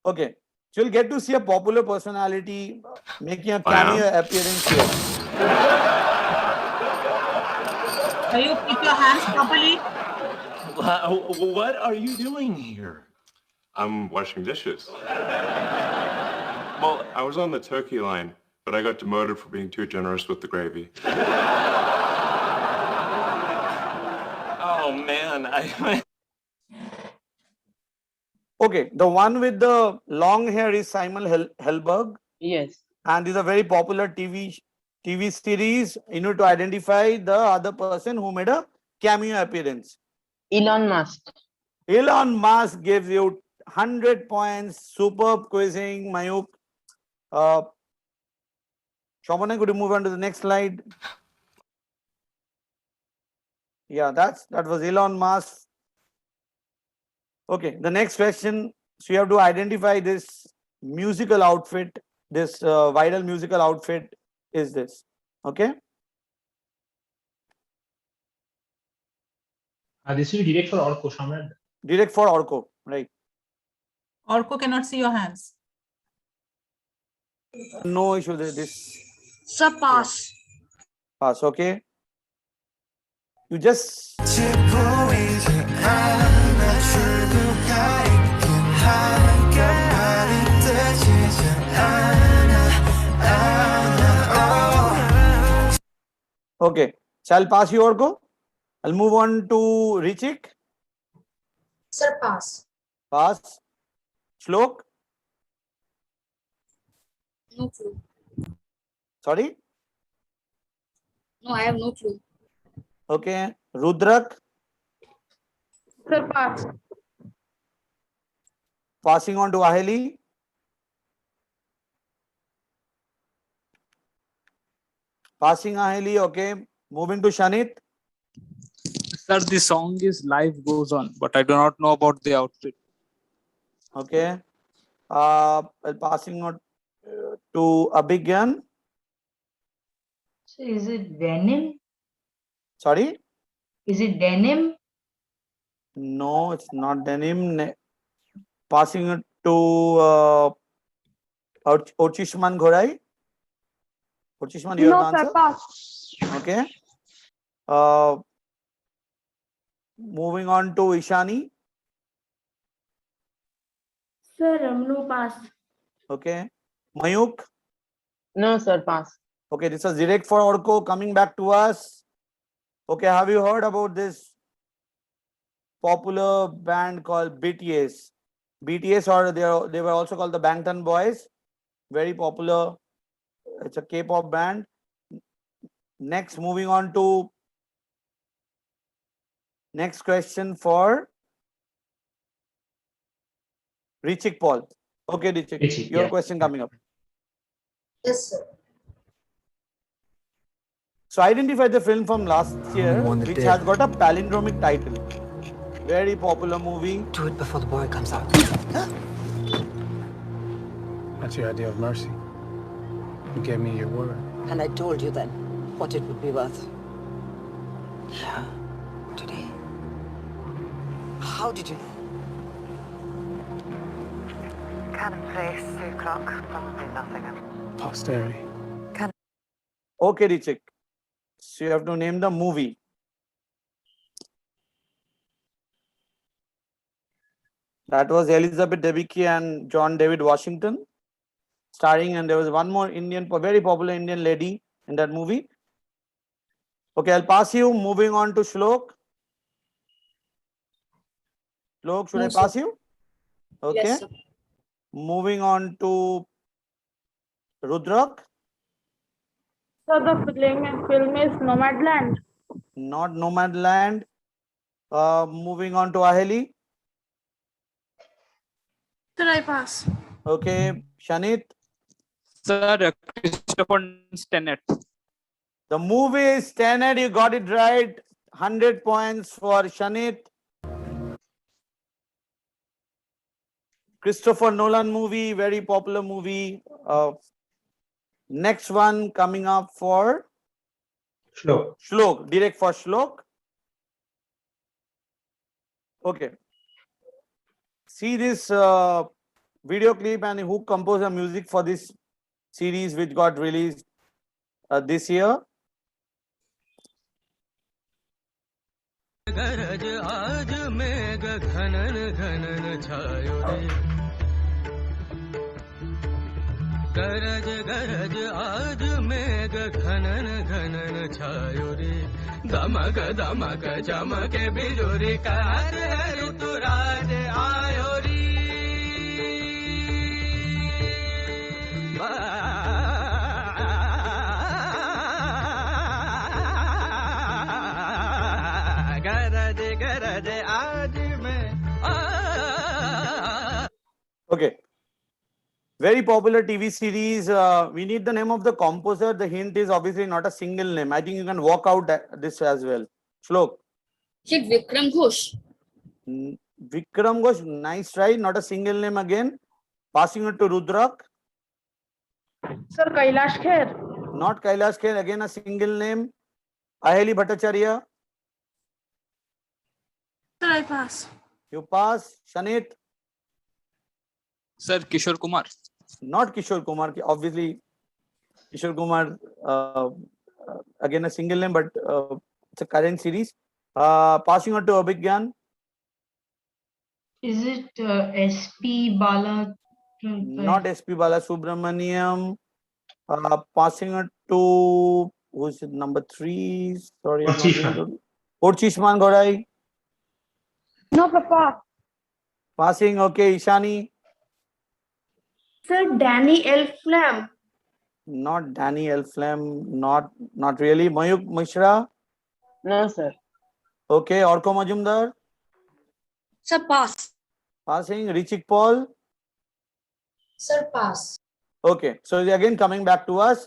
[SPEAKER 2] Okay, so you'll get to see a popular personality making a cameo appearance here.
[SPEAKER 10] You keep your hands properly.
[SPEAKER 17] What are you doing here? I'm washing dishes. Well, I was on the turkey line, but I got demoted for being too generous with the gravy. Oh man,
[SPEAKER 2] Okay, the one with the long hair is Simon Helberg.
[SPEAKER 13] Yes.
[SPEAKER 2] And this is a very popular TV series. You need to identify the other person who made a cameo appearance.
[SPEAKER 13] Elon Musk.
[SPEAKER 2] Elon Musk gives you 100 points. Superb quizzing, Mayuk. Shobana, could you move on to the next slide? Yeah, that was Elon Musk. Okay, the next question. So you have to identify this musical outfit. This viral musical outfit is this. Okay.
[SPEAKER 3] This will be direct for Orko, Shamran.
[SPEAKER 2] Direct for Orko, right?
[SPEAKER 10] Orko cannot see your hands.
[SPEAKER 2] No issue with this.
[SPEAKER 8] Sir, pass.
[SPEAKER 2] Pass, okay. You just okay. Shall pass you Orko? I'll move on to Richik.
[SPEAKER 9] Sir, pass.
[SPEAKER 2] Pass. Shlok.
[SPEAKER 5] No clue.
[SPEAKER 2] Sorry.
[SPEAKER 5] No, I have no clue.
[SPEAKER 2] Okay. Rudrak.
[SPEAKER 4] Sir, pass.
[SPEAKER 2] Passing on to Aheli. Passing Aheli. Okay. Moving to Shanit.
[SPEAKER 7] Sir, the song is Life Goes On, but I do not know about the outfit.
[SPEAKER 2] Okay. Passing on to Abhigyan.
[SPEAKER 6] So is it denim?
[SPEAKER 2] Sorry?
[SPEAKER 6] Is it denim?
[SPEAKER 2] No, it's not denim. Passing it to Ochishman Ghorai. Ochishman, you have the answer?
[SPEAKER 15] pass.
[SPEAKER 2] Okay. Moving on to Ishani.
[SPEAKER 14] Sir, no, pass.
[SPEAKER 2] Okay. Mayuk.
[SPEAKER 13] No, sir, pass.
[SPEAKER 2] Okay, this is direct for Orko coming back to us. Okay, have you heard about this popular band called BTS? BTS, or they were also called the Bangtan Boys. Very popular. It's a K-pop band. Next, moving on to next question for Richik Paul. Okay, Richik, your question coming up.
[SPEAKER 9] Yes, sir.
[SPEAKER 2] So identify the film from last year which has got a palindromic title. Very popular movie.
[SPEAKER 18] Do it before the boy comes out.
[SPEAKER 19] That's your idea of mercy. You gave me your word.
[SPEAKER 18] And I told you then what it would be worth. Yeah, today. How did you know? Cannon Place, 3 o'clock, probably nothing.
[SPEAKER 19] Posterity.
[SPEAKER 2] Okay, Richik. So you have to name the movie. That was Elizabeth Debicki and John David Washington starring, and there was one more very popular Indian lady in that movie. Okay, I'll pass you. Moving on to Shlok. Shlok, should I pass you? Okay.
[SPEAKER 8] Yes, sir.
[SPEAKER 2] Moving on to Rudrak.
[SPEAKER 4] So the film is Nomadland.
[SPEAKER 2] Not Nomadland. Moving on to Aheli.
[SPEAKER 11] Sir, I pass.
[SPEAKER 2] Okay, Shanit.
[SPEAKER 7] Sir, Christopher Tenet.
[SPEAKER 2] The movie is Tenet. You got it right. 100 points for Shanit. Christopher Nolan movie, very popular movie. Next one coming up for
[SPEAKER 3] Shlok.
[SPEAKER 2] Shlok, direct for Shlok. Okay. See this video clip and who composed the music for this series which got released this year.
[SPEAKER 16] गरज आज मेघ घनन घनन छायो रे गरज गरज आज मेघ घनन घनन छायो रे दमक दमक चमके बिजुरी कार ऋतुराज आयो रे
[SPEAKER 2] Okay. Very popular TV series. We need the name of the composer. The hint is obviously not a single name. I think you can work out this as well. Shlok.
[SPEAKER 5] Is it Vikram Ghosh?
[SPEAKER 2] Vikram Ghosh. Nice try. Not a single name again. Passing it to Rudrak.
[SPEAKER 4] Sir, Kailash Kher.
[SPEAKER 2] Not Kailash Kher. Again a single name. Aheli Bhattacharya.
[SPEAKER 11] Sir, I pass.
[SPEAKER 2] You pass. Shanit.
[SPEAKER 7] Sir, Kishore Kumar.
[SPEAKER 2] Not Kishore Kumar. Obviously, Kishore Kumar. Again a single name, but it's a current series. Passing on to Abhigyan.
[SPEAKER 6] Is it SP Bala?
[SPEAKER 2] Not SP Bala Subramaniam. Passing it to who's it, number 3? Sorry, Porchishman Gorai.
[SPEAKER 15] No, Papa.
[SPEAKER 2] Passing. Okay, Ishani.
[SPEAKER 14] Sir, Danny Elflam.
[SPEAKER 2] Not Danny Elflam. Not really. Mayuk Mishra.
[SPEAKER 13] No, sir.
[SPEAKER 2] Okay, Orko Majumdar.
[SPEAKER 9] Sir, pass.
[SPEAKER 2] Passing. Richik Paul.
[SPEAKER 9] Sir, pass.
[SPEAKER 2] Okay, so again coming back to us.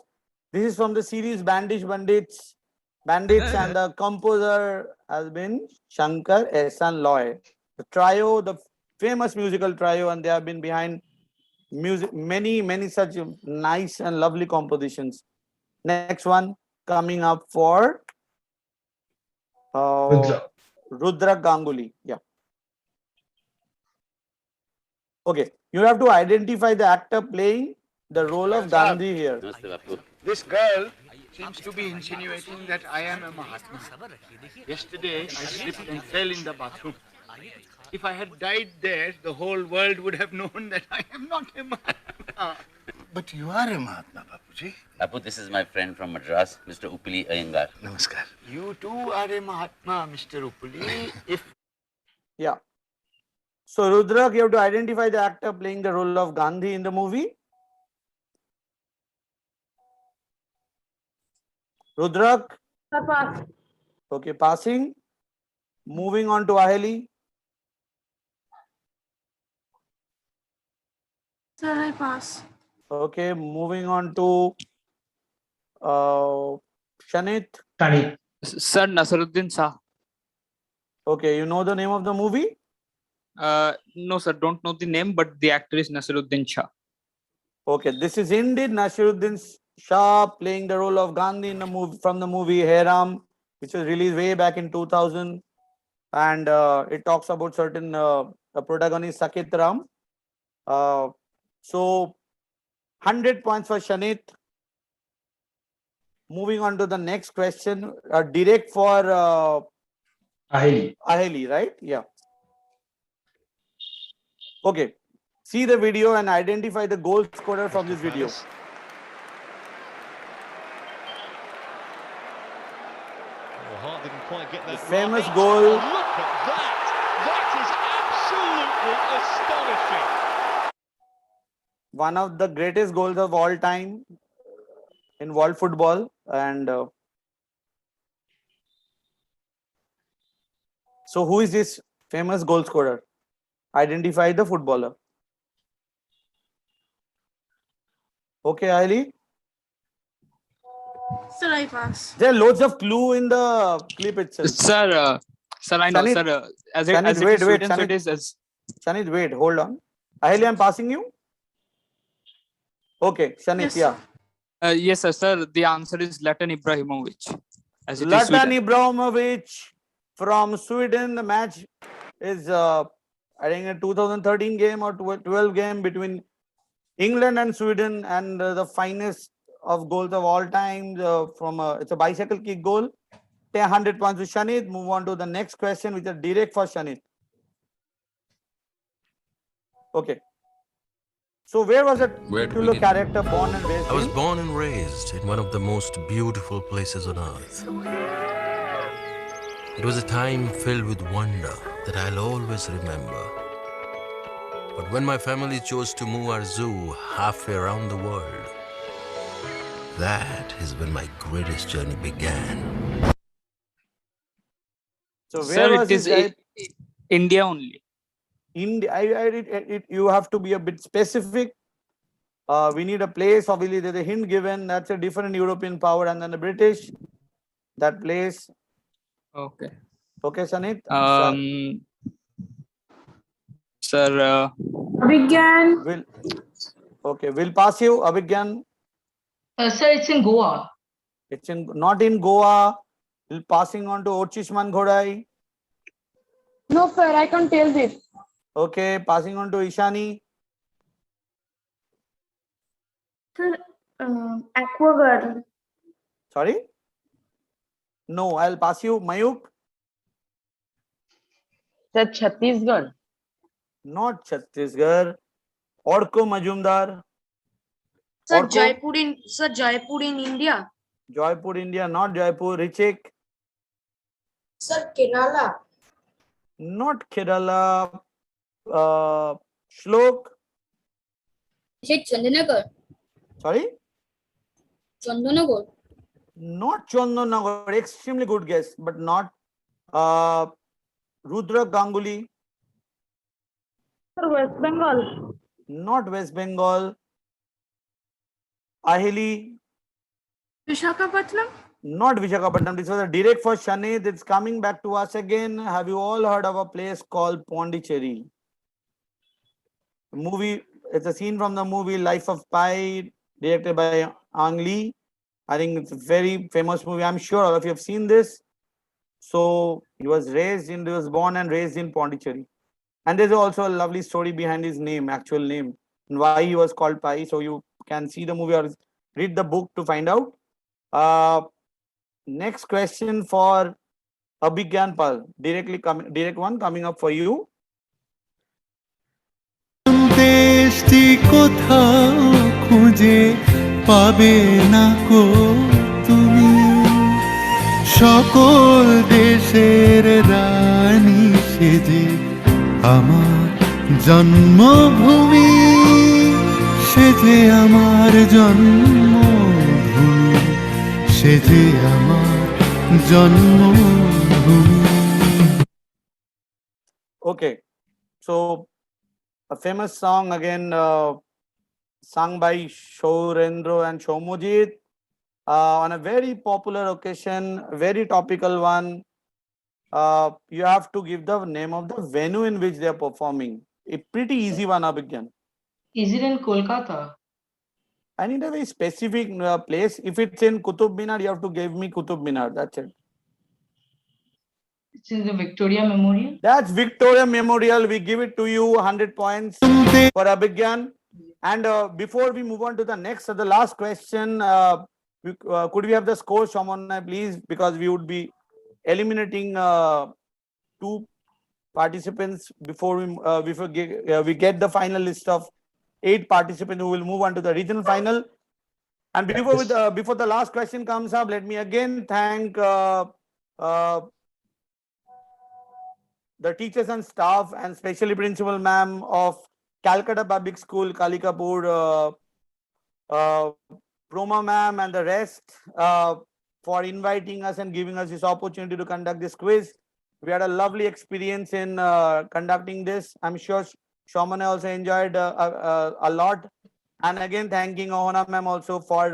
[SPEAKER 2] This is from the series Bandish Bandits. Bandits, and the composer has been Shankar Ehsan Loy. The trio, the famous musical trio, and they have been behind music, many such nice and lovely compositions. Next one coming up for Rudrak Ganguly. Yeah. Okay, you have to identify the actor playing the role of Gandhi here.
[SPEAKER 20] This girl seems to be insinuating that I am a Mahatma. Yesterday, I slipped and fell in the bathroom. If I had died there, the whole world would have known that I am not a Mahatma. But you are a Mahatma, Bapuji.
[SPEAKER 21] Apu, this is my friend from Madras, Mr. Upali Iyengar.
[SPEAKER 20] Namaskar. You too are a Mahatma, Mr. Upali.
[SPEAKER 2] Yeah. So Rudrak, you have to identify the actor playing the role of Gandhi in the movie. Rudrak.
[SPEAKER 4] Sir, pass.
[SPEAKER 2] Okay, passing. Moving on to Aheli.
[SPEAKER 11] Sir, I pass.
[SPEAKER 2] Okay, moving on to Shanit.
[SPEAKER 7] Sir, Nasaruddin Shah.
[SPEAKER 2] Okay, you know the name of the movie?
[SPEAKER 7] No, sir, don't know the name, but the actor is Nasaruddin Shah.
[SPEAKER 2] Okay, this is indeed Nasaruddin Shah playing the role of Gandhi in the movie from the movie Heram, which was released way back in 2000, and it talks about certain the protagonist Sakit Ram. So 100 points for Shanit. Moving on to the next question, direct for Aheli, right? Yeah. Okay. See the video and identify the goal scorer from this video.
[SPEAKER 22] Hart didn't quite get that
[SPEAKER 2] Famous
[SPEAKER 22] right.
[SPEAKER 2] goal.
[SPEAKER 22] Oh, look at that! That is absolutely astonishing.
[SPEAKER 2] One of the greatest goals of all time in world football, and so who is this famous goal scorer? Identify the footballer. Okay, Ali.
[SPEAKER 11] Sir, I pass.
[SPEAKER 2] There are loads of clue in the clip itself.
[SPEAKER 7] Sir, I know,
[SPEAKER 2] Shanit,
[SPEAKER 7] sir. As
[SPEAKER 2] Shanit,
[SPEAKER 7] it is
[SPEAKER 2] wait,
[SPEAKER 7] Sweden, so
[SPEAKER 2] Shanit.
[SPEAKER 7] it is as.
[SPEAKER 2] Shanit, wait, hold on. Aheli, I'm passing you. Okay, Shanit,
[SPEAKER 11] Yes,
[SPEAKER 2] yeah.
[SPEAKER 7] Yes, sir. Sir, the answer is Zlatan Ibrahimovic. As it is
[SPEAKER 2] Zlatan
[SPEAKER 7] Sweden.
[SPEAKER 2] Ibrahimovic from Sweden. The match is, I think, a 2013 game or 12 game between England and Sweden, and the finest of goals of all time it's a bicycle kick goal. 100 points to Shanit. Move on to the next question, which is direct for Shanit. Okay. So where was that
[SPEAKER 23] Where to
[SPEAKER 2] particular
[SPEAKER 23] begin?
[SPEAKER 2] character born and raised
[SPEAKER 23] I was
[SPEAKER 2] in?
[SPEAKER 23] born and raised in one of the most beautiful places on earth. It was a time filled with wonder that I'll always remember. But when my family chose to move our zoo halfway around the world, that is when my greatest journey began.
[SPEAKER 2] So where
[SPEAKER 7] Sir,
[SPEAKER 2] was
[SPEAKER 7] it is
[SPEAKER 2] this guy?
[SPEAKER 7] India only.
[SPEAKER 2] India. You have to be a bit specific. We need a place. Obviously, there's a hint given. That's a different European power, and then the British. That place.
[SPEAKER 7] Okay.
[SPEAKER 2] Okay, Shanit.
[SPEAKER 7] Sir.
[SPEAKER 2] Abhigyan. We'll pass you, Abhigyan.
[SPEAKER 6] Sir, it's in Goa.
[SPEAKER 2] It's not in Goa. We'll passing on to Ochishman Ghodai.
[SPEAKER 15] No, sir, I can't tell this.
[SPEAKER 2] Okay, passing on to Ishani.
[SPEAKER 14] Sir, Aqua Girl.
[SPEAKER 2] Sorry? No, I'll pass you, Mayuk.
[SPEAKER 13] Sir, Chhattisgarh.
[SPEAKER 2] Not Chhattisgarh. Orko Majumdar.
[SPEAKER 9] Sir,
[SPEAKER 2] Orko?
[SPEAKER 9] Jaipur in India.
[SPEAKER 2] Jaipur, India. Not Jaipur. Richik.
[SPEAKER 9] Sir, Kerala.
[SPEAKER 2] Not Kerala. Shlok.
[SPEAKER 5] Is it Chandanagar?
[SPEAKER 2] Sorry?
[SPEAKER 5] Chandanagar.
[SPEAKER 2] Not Chandanagar. Extremely good guess, but not. Rudra Ganguly.
[SPEAKER 4] Sir, West Bengal.
[SPEAKER 2] Not West Bengal. Aheli.
[SPEAKER 11] Vishakhapatnam.
[SPEAKER 2] Not Vishakhapatnam. This was a direct for Shanit. It's coming back to us again. Have you all heard of a place called Pondicherry? Movie. It's a scene from the movie Life of Pi, directed by Ang Lee. I think it's a very famous movie. I'm sure all of you have seen this. So he was born and raised in Pondicherry. And there's also a lovely story behind his name, actual name, and why he was called Pai. So you can see the movie or read the book to find out. Next question for Abhigyan Pal. Direct one coming up for you.
[SPEAKER 16] দেশটি কোথাও
[SPEAKER 1] খুঁজে পাবে না কো তুমি সকল দেশের রানী সেজে আমার জন্মভূমি সেজে আমার জন্মভূমি সেজে আমার জন্মভূমি
[SPEAKER 2] Okay, so a famous song again sung by Shourendra and Shomujit on a very popular occasion, very topical one. You have to give the name of the venue in which they are performing. A pretty easy one, Abhigyan.
[SPEAKER 6] Is it in Kolkata?
[SPEAKER 2] I need a very specific place. If it's in Qutub Minar, you have to give me Qutub Minar. That's it.
[SPEAKER 6] It's in the Victoria Memorial.
[SPEAKER 2] That's Victoria Memorial. We give it to you 100 points for Abhigyan. And before we move on to the next, the last question, could we have the score, Shamana, please? Because we would be eliminating 2 participants before we get the final list of 8 participants who will move on to the regional final. And before the last question comes up, let me again thank the teachers and staff and especially Principal Ma'am of Calcutta Public School, Kalikapur, Proma Ma'am and the rest for inviting us and giving us this opportunity to conduct this quiz. We had a lovely experience in conducting this. I'm sure Shomana also enjoyed a lot. And again, thanking Ohana Ma'am also for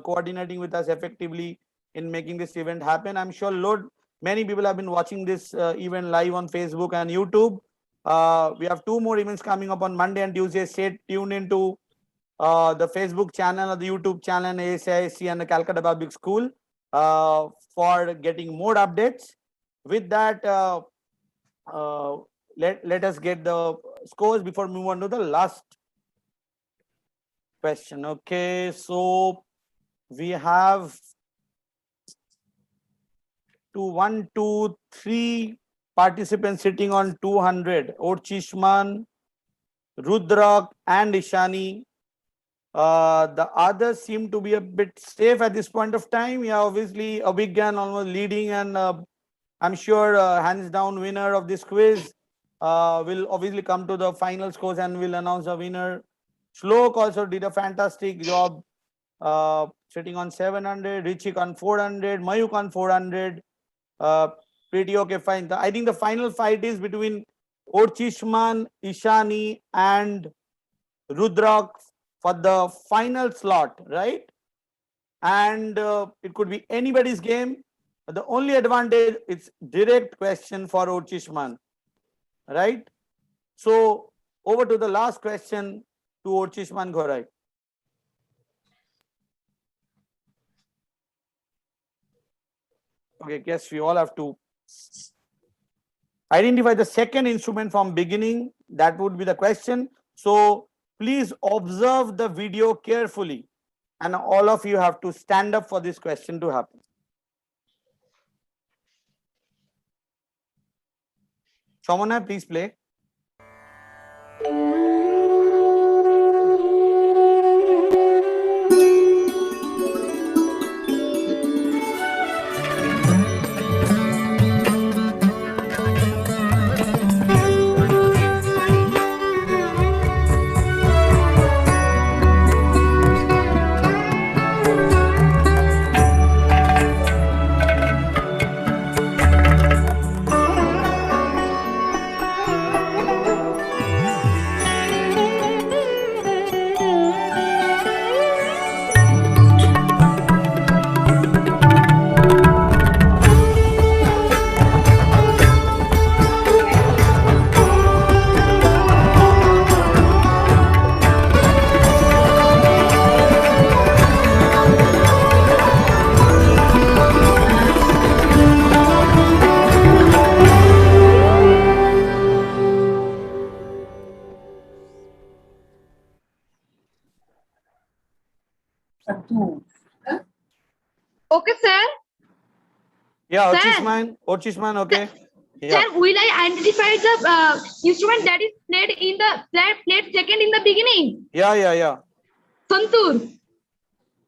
[SPEAKER 2] coordinating with us effectively in making this event happen. I'm sure many people have been watching this event live on Facebook and YouTube. We have 2 more events coming up on Monday and Tuesday. Stay tuned into the Facebook channel or the YouTube channel, ASIC and the Calcutta Public School for getting more updates. With that, let us get the scores before we move on to the last question. Okay, so we have 1, 2, 3 participants sitting on 200. Orchishman, Rudrak and Ishani. The others seem to be a bit safe at this point of time. Yeah, obviously Abhigyan almost leading, and I'm sure hands down winner of this quiz will obviously come to the final scores and will announce the winner. Shlok also did a fantastic job sitting on 700, Richik on 400, Mayuk on 400. Pretty okay, fine. I think the final fight is between Orchishman, Ishani and Rudrak for the final slot, right? And it could be anybody's game. The only advantage, it's direct question for Orchishman, right? So over to the last question to Orchishman Ghorai. Okay, guess we all have to identify the second instrument from beginning. That would be the question. So please observe the video carefully, and all of you have to stand up for this question to happen. Shamana, please play.
[SPEAKER 15] Okay, sir.
[SPEAKER 2] Yeah,
[SPEAKER 15] Sir.
[SPEAKER 2] Orchishman, okay. Yeah.
[SPEAKER 15] Sir, will I identify the instrument that is played second in the beginning?
[SPEAKER 2] Yeah.
[SPEAKER 8] Santur.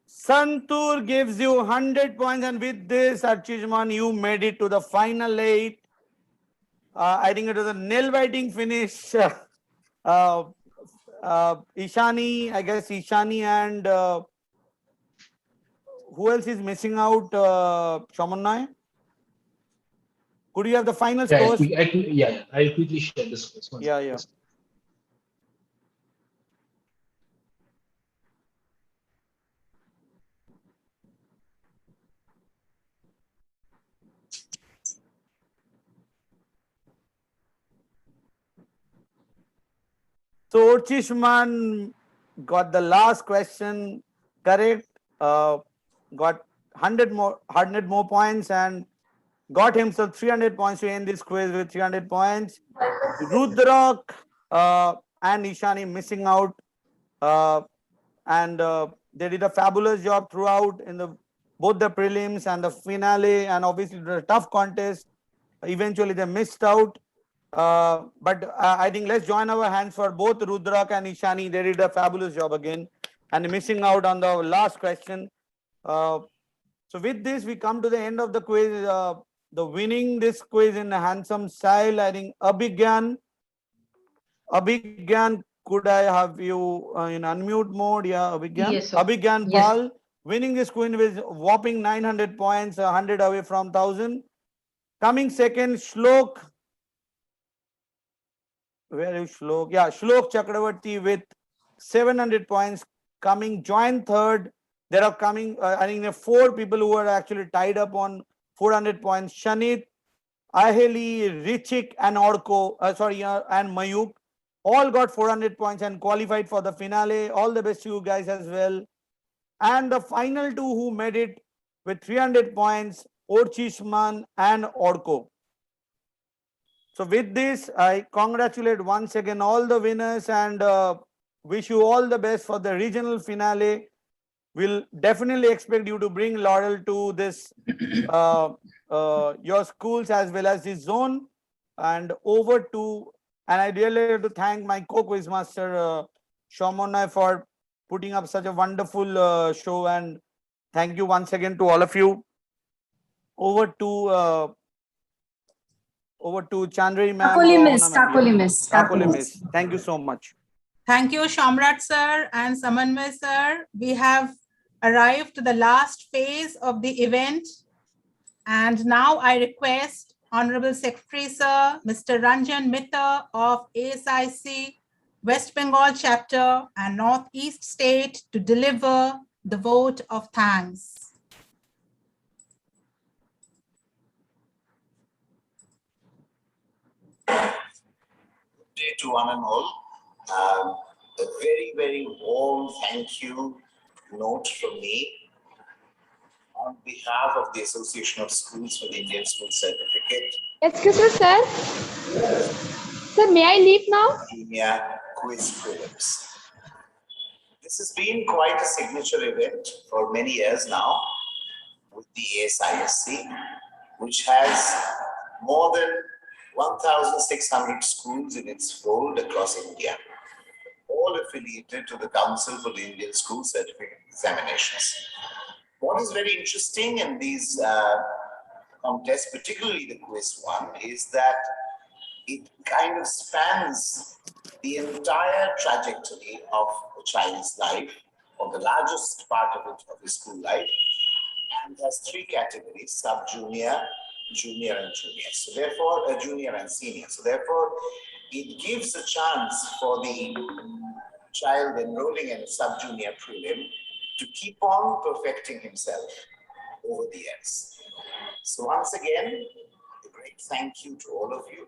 [SPEAKER 2] Santur gives you 100 points, and with this, Archishman, you made it to the final 8. I think it was a nail-biting finish. Ishani, I guess Ishani and who else is missing out? Shamanai? Could you have the final scores?
[SPEAKER 3] I'll quickly share the scores.
[SPEAKER 2] Yeah. So Orchishman got the last question correct, got 100 more points, and got himself 300 points to end this quiz with 300 points. Rudrak and Ishani missing out, and they did a fabulous job throughout in both the prelims and the finale, and obviously the tough contest. Eventually they missed out. But I think let's join our hands for both Rudrak and Ishani. They did a fabulous job again, and missing out on the last question. So with this, we come to the end of the quiz. The winning this quiz in a handsome style, I think Abhigyan, could I have you in unmute mode? Yeah, Abhigyan.
[SPEAKER 6] Yes, sir.
[SPEAKER 2] Abhigyan
[SPEAKER 6] Yes.
[SPEAKER 2] Pal winning this quiz with whopping 900 points, 100 away from 1000. Coming second, Shlok. Where is Shlok? Yeah, Shlok Chakravarti with 700 points. Coming joint third. There are coming, I think there are 4 people who are actually tied up on 400 points. Shanit, Aheli, Richik, and Orko, and Mayuk all got 400 points and qualified for the finale. All the best to you guys as well. And the final 2 who made it with 300 points, Orchishman and Orko. So with this, I congratulate once again all the winners and wish you all the best for the regional finale. We'll definitely expect you to bring Laurel to this, your schools as well as this zone. And I really have to thank my co-quiz master, Shamanai, for putting up such a wonderful show. And thank you once again to all of you. Over to Chandri ma'am. Kakuli miss. Thank you so much.
[SPEAKER 10] Thank you, Shamrat sir and Samanvay sir. We have arrived to the last phase of the event. And now I request Honorable Secretary Sir, Mr. Ranjan Mitta of ASIC, West Bengal Chapter and Northeast State to deliver the vote of thanks.
[SPEAKER 12] Day to one and all. A very, very warm thank you note from me on behalf of the Association of Schools for the Indian School Certificate.
[SPEAKER 15] Excuse me, sir. Sir, may I leave now?
[SPEAKER 12] Academia Quiz Prelims. This has been quite a signature event for many years now with the ASISC, which has more than 1,600 schools in its fold across India, all affiliated to the Council for the Indian School Certificate Examinations. What is very interesting in these contests, particularly the quiz one, is that it kind of spans the entire trajectory of a child's life, or the largest part of it, of his school life, and has 3 categories: sub-junior, junior and junior. So therefore, a junior and senior. So therefore, it gives a chance for the child enrolling in a sub-junior prelim to keep on perfecting himself over the years. So once again, a great thank you to all of you,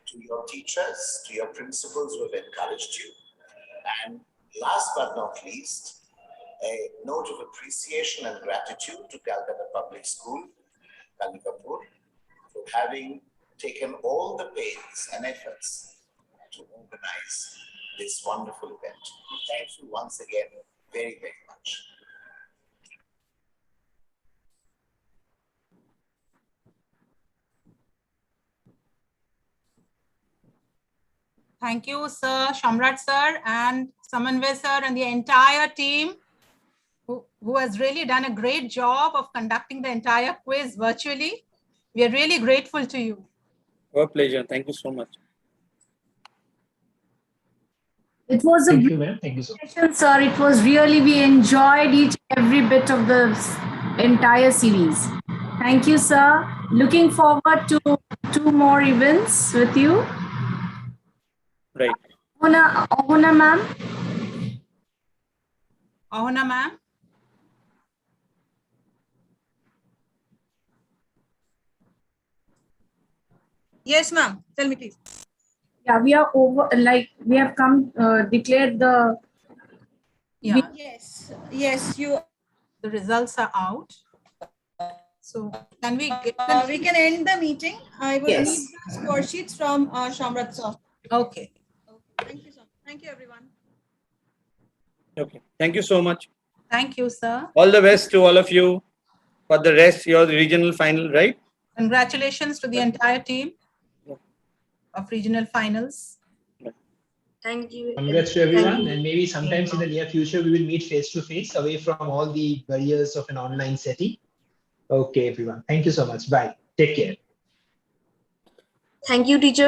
[SPEAKER 12] to your teachers, to your principals who have encouraged you, and last but not least, a note of appreciation and gratitude to Calcutta Public School, Kalikapur, for having taken all the pains and efforts to organize this wonderful event. Thank you once again very, very much.
[SPEAKER 10] Thank you, sir, Shamrat sir, and Samanvay sir, and the entire team who has really done a great job of conducting the entire quiz virtually. We are really grateful to you.
[SPEAKER 17] Our pleasure. Thank you so much.
[SPEAKER 18] It was a
[SPEAKER 3] Thank you, ma'am. Thank you so much.
[SPEAKER 18] session, sir. It was really, we enjoyed each and every bit of the entire series. Thank you, sir. Looking forward to 2 more events with you.
[SPEAKER 17] Right.
[SPEAKER 18] Ahuna ma'am.
[SPEAKER 10] Ahuna ma'am.
[SPEAKER 8] Yes, ma'am. Tell me, please.
[SPEAKER 18] Yeah, we are over, like, we have come, declared the.
[SPEAKER 10] Yeah.
[SPEAKER 8] Yes. Yes, you.
[SPEAKER 10] The results are out. So can we get
[SPEAKER 8] we can end the meeting. I will
[SPEAKER 18] Yes.
[SPEAKER 8] need the score sheets from Shamrat sir.
[SPEAKER 10] Okay.
[SPEAKER 8] Thank you, sir. Thank you, everyone.
[SPEAKER 17] Okay. Thank you so much.
[SPEAKER 10] Thank you, sir.
[SPEAKER 17] All the best to all of you for the rest, your regional final, right?
[SPEAKER 10] Congratulations to the entire team of regional finals.
[SPEAKER 9] Thank you.
[SPEAKER 3] Congrats to everyone, and maybe sometimes in the near future we will meet face to face, away from all the barriers of an online setting. Okay, everyone. Thank you so much. Bye. Take care.
[SPEAKER 9] Thank you, teachers.